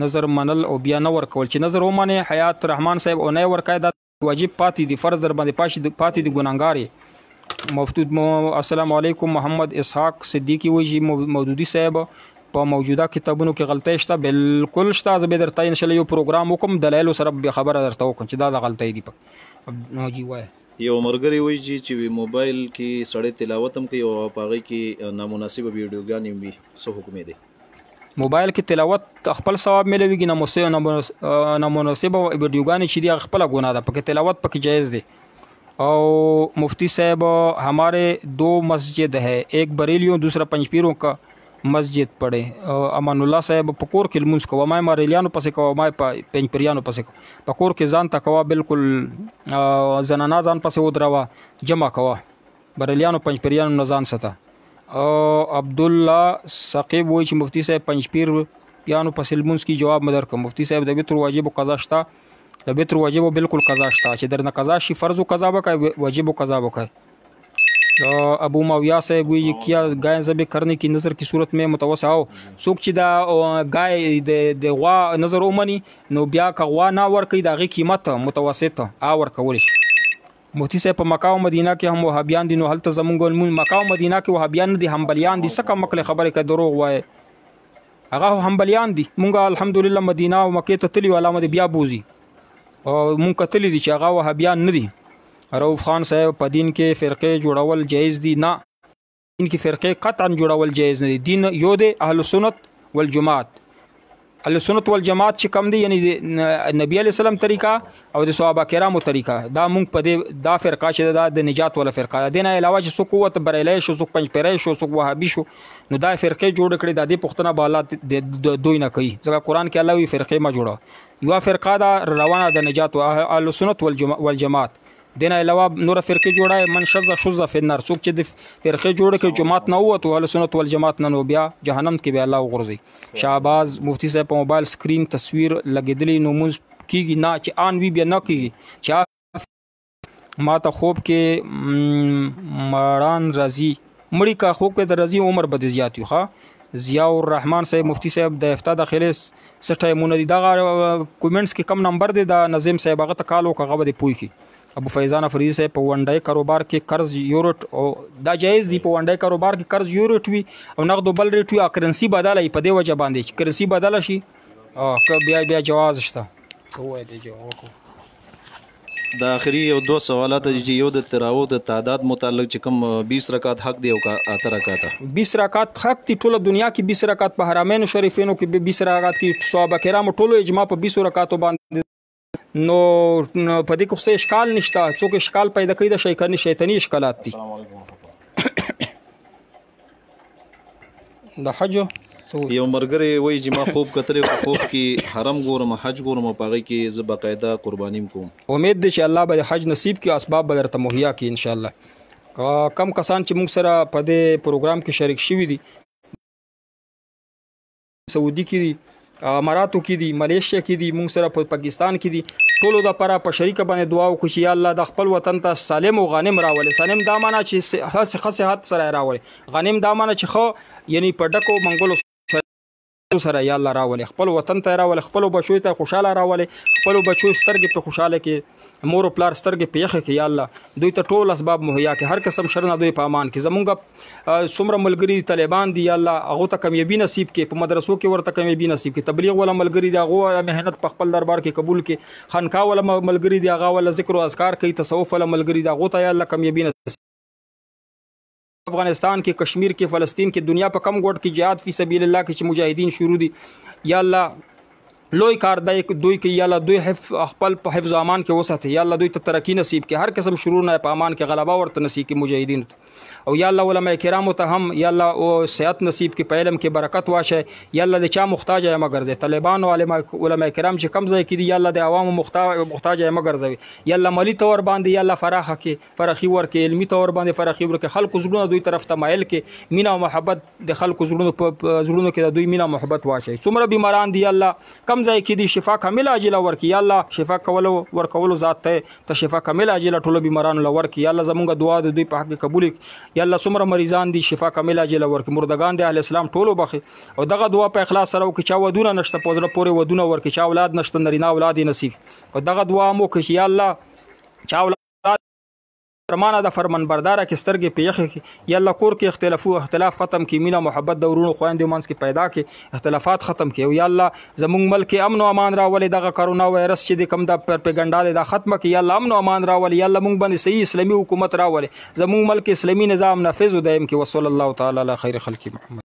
نظر منل او بیا نه ورکول چې نظر ومنه حیات رحمان صاحب او نه ورکای دا واجب پاتې دي فرض در باندې پاتې دي ګناګار مفتود السلام علیکم محمد اسحاق صدیقی وایي مودودی صاحب په موجوده کتابونو کې غلطۍ شته بالکل شته زه به درته ان شاء الله یو پروګرام وکم دلایل سره به خبره درته وکم چې دا د غلطۍ دي نو جی وای یو مرګري وایي چې موبایل کې سړی تلاوت هم کوي او پاغي کې نامناسب ویډیوګانې وي څه حکم دی موبایل کې تلاوت خپل ثواب ملويږي نامناسب ویډیوګانې چې دی خپل ګناه ده پکې تلاوت پکې جایز دی او مفتی صاحب हमारे 2 مسجد है एक बरेलियों दूसरा पंचपीरों का مسجد पढ़े अमानुल्लाह साहब पकोर के मुंस को माय मारेलियानो पसे को माय पंचपरियानो पसे को पकोर के जान तकवा बिल्कुल जनाना जान पसे उदरावा जमा कवा बरेलियानो पंचपरियानो नजान सता अब्दुल्ला सकीब वही मुफ्ती साहब पंचपीर पियानो पसे मुंस की जवाब मदर का मुफ्ती साहब द बित्र वाजिब कज़ा शता द बित्र वाजिब बिल्कुल कज़ा शता چې درنه قضا شي فرض قضا وکای واجب قضا وکای ابو माविया साहब वही किया गाय ज़बह करने की नज़र की सूरत में मुतवस्सा हो सोक چې دا गाय د غوا نظر اومني نو بیا کا غوا نه ور کوي دغه قیمت متوسط اور کول شي مفتی صاحب په مکه او مدینه کې هم وهابیان دي نو هلته زمونږ مکه او مدینه کې وهابیان دي حنبلیان دي څه کم مکل خبره کې دروغ وای هغه حنبلیان دي مونږ الحمدلله مدینه او مکه ته تلی علامه بیا بوزي او مونږ کتلی دي چې هغه وهابیان نه دي رؤوف خان صاحب په دین کې فرقه جوړول جایز دي نه دین کې فرقه قطعا جوړول جایز نه دي دین یو دی اهل سنت والجماعت اهل سنت والجماعت چې کم دي یعنی نبی علی السلام طریقه او د صحابه کرامو طریقه دا مونږ په دا فرقه چې د نجات ولا فرقه دین علاوه چې څوک قوت بریلی شو څوک پنځپری شو څوک وهابي شو نو دا فرقه جوړ کړي د دې پښتنه بالات دوی نه کوي ځکه قران کې الله وی فرقه ما جوړه یو فرقه دا روانه د نجات او اهل سنت والجماعت دین علاوه نور فرقه جوړه من شذ فی النار څوک چې د فرقه جوړه کې جماعت نه وته اهل سنت والجماعت نه نو بیا جهنم کې به الله وغورځي شهباز مفتی صاحب په موبایل سکرین تصویر لګیدلی نو موږ کیږي نه چې ان وی بیا نه کیږي چې ما ته خوب کې مړان رضی مړی کا خوب کې د رضی عمر بد زیات یو ښا ضیاء الرحمن صاحب مفتی صاحب د افتا داخله سټه مونږ دا کومنټس کې کم نمبر دی دا نظیم صاحب هغه ته کالو هغه به پوي کی ابو فیضان افریدی صاحب په ونډای کاروبار کې قرض یورټ او دا جایز دی په ونډای کاروبار کې قرض یورټ وي او نقد بل ریټ وي کرنسی بدله په دې وجه باندې چې کرنسی بدله شي او بیا جواز شته هو دې جواب د اخري یو 2 سوالات چې یو د تراو د تعداد متعلق چې کوم 20 رکعات حق دی او کا 8 رکعات 20 رکعات حق دی ټوله دنیا کې 20 رکعات په حرمین شریفینو کې 20 رکعات کې صحابه کرام ټولو اجماع په 20 رکعاتو باندې نو په دې کې څه اشکال نشته څوک اشکال پیدا کوي د شیطانی اشکالات دي د حج یو مرګري وایي چې ما خوب کتلې خوب کې حرم ګورم حج ګورم پاغي کې ز باقاعده قربانیم کوم امید دي چې الله به حج نصیب کې اسباب به درته مهیا کړي ان شاء الله کم کسان چې موږ سره په دې پروګرام کې شریک شوي دي سعودي کې دي اماراتو کې دي ملیشیا کې دي موږ سره په پاکستان کې دي ټولو د لپاره په شریکه باندې دعا وکړو چې یا الله د خپل وطن ته سالم او غانم راولي سالم دا معنی چې صحت سره راولي غانم دا معنی چې خو یعنی په ډکو منګولو سره یا الله راولي خپل وطن ته راولي خپل بچو ته خوشاله راولي خپل بچو سترګې په خوشاله کې مور او پلار سترګې په یخه کې یا الله دوی ته ټول اسباب مهیا کې هر قسم شر نه دوی په امان کې زمونږ څومره ملګری طالبان دي یا الله هغه ته کامیابی نصیب کې په مدرسو کې ورته کامیابی نصیب کې تبلیغ ولا ملګری دی هغه مهنت په خپل دربار کې قبول کې خانقاه ولا ملګری دی هغه ولا ذکر او اذکار کوي تصوف ولا ملګری دی هغه ته یا الله کامیابی نصیب افغانستان کې کشمیر کې فلسطین کې دنیا په کم ګوټ کې jihad فی سبیل الله کې چې مجاهدین شروع دي یا الله لوی کار دی دوی کې یا الله دوی خپل په حفظ او امان کې وساتي یا الله دوی ته ترقی نصیب کې هر قسم شرور نه په امان کې غلبه ورته نصیب کې مجاهدین او یا الله علماء کرامو ته هم یا الله او صحت نصیب کې په علم کې برکت واشه یا الله د چا محتاج یا مگر دي طالبان او علماء کرام چې کم ځای کې دي یا الله د عوامو محتاج یا مگر دي یا الله مالی تور باندې یا الله فراخه کې فرخي ورکه علمي تور باندې فرخي ورکه خلق زړونه دوی طرف ته مایل کې مینا او محبت د خلق زړونو کې دوی مینا محبت واشه څومره بیماران دي الله کم ځای کې دي شفا کامله عاجله ورکي یا الله شفا ورکولو ذات ته شفا کامله عاجله ټولو بیمارانو لورکي یا الله زمونږ دعا د دوی په حق قبول یا الله څومره مریضان دي شفا کامله عاجله ورکي مردگان دي اهل اسلام ټولو بخي او دغه دعا په اخلاص سره وکړي چې ودونه نشته پوزره پورې ودونه ورکي چې اولاد نشته نرینه اولاد نصیب او دغه دعا مو کوي یا الله چې اولاد فرمانه د فرمان بردار کې سترګې په یخ یا الله کور کې اختلاف ختم کې مینا محبت د ورونو خويندې مانس کې پیدا کې اختلافات ختم کې او یا الله زموږ ملک امن او امان راولې دغه کرونا وایرس چې د کم د پروپاګاندا د ختمه کې یا الله امن او امان راولې یا الله موږ باندې صحیح اسلامي حکومت راولې زموږ ملک اسلامي نظام نافذ او دائم کې وصلی الله تعالی علی خیر خلق محمد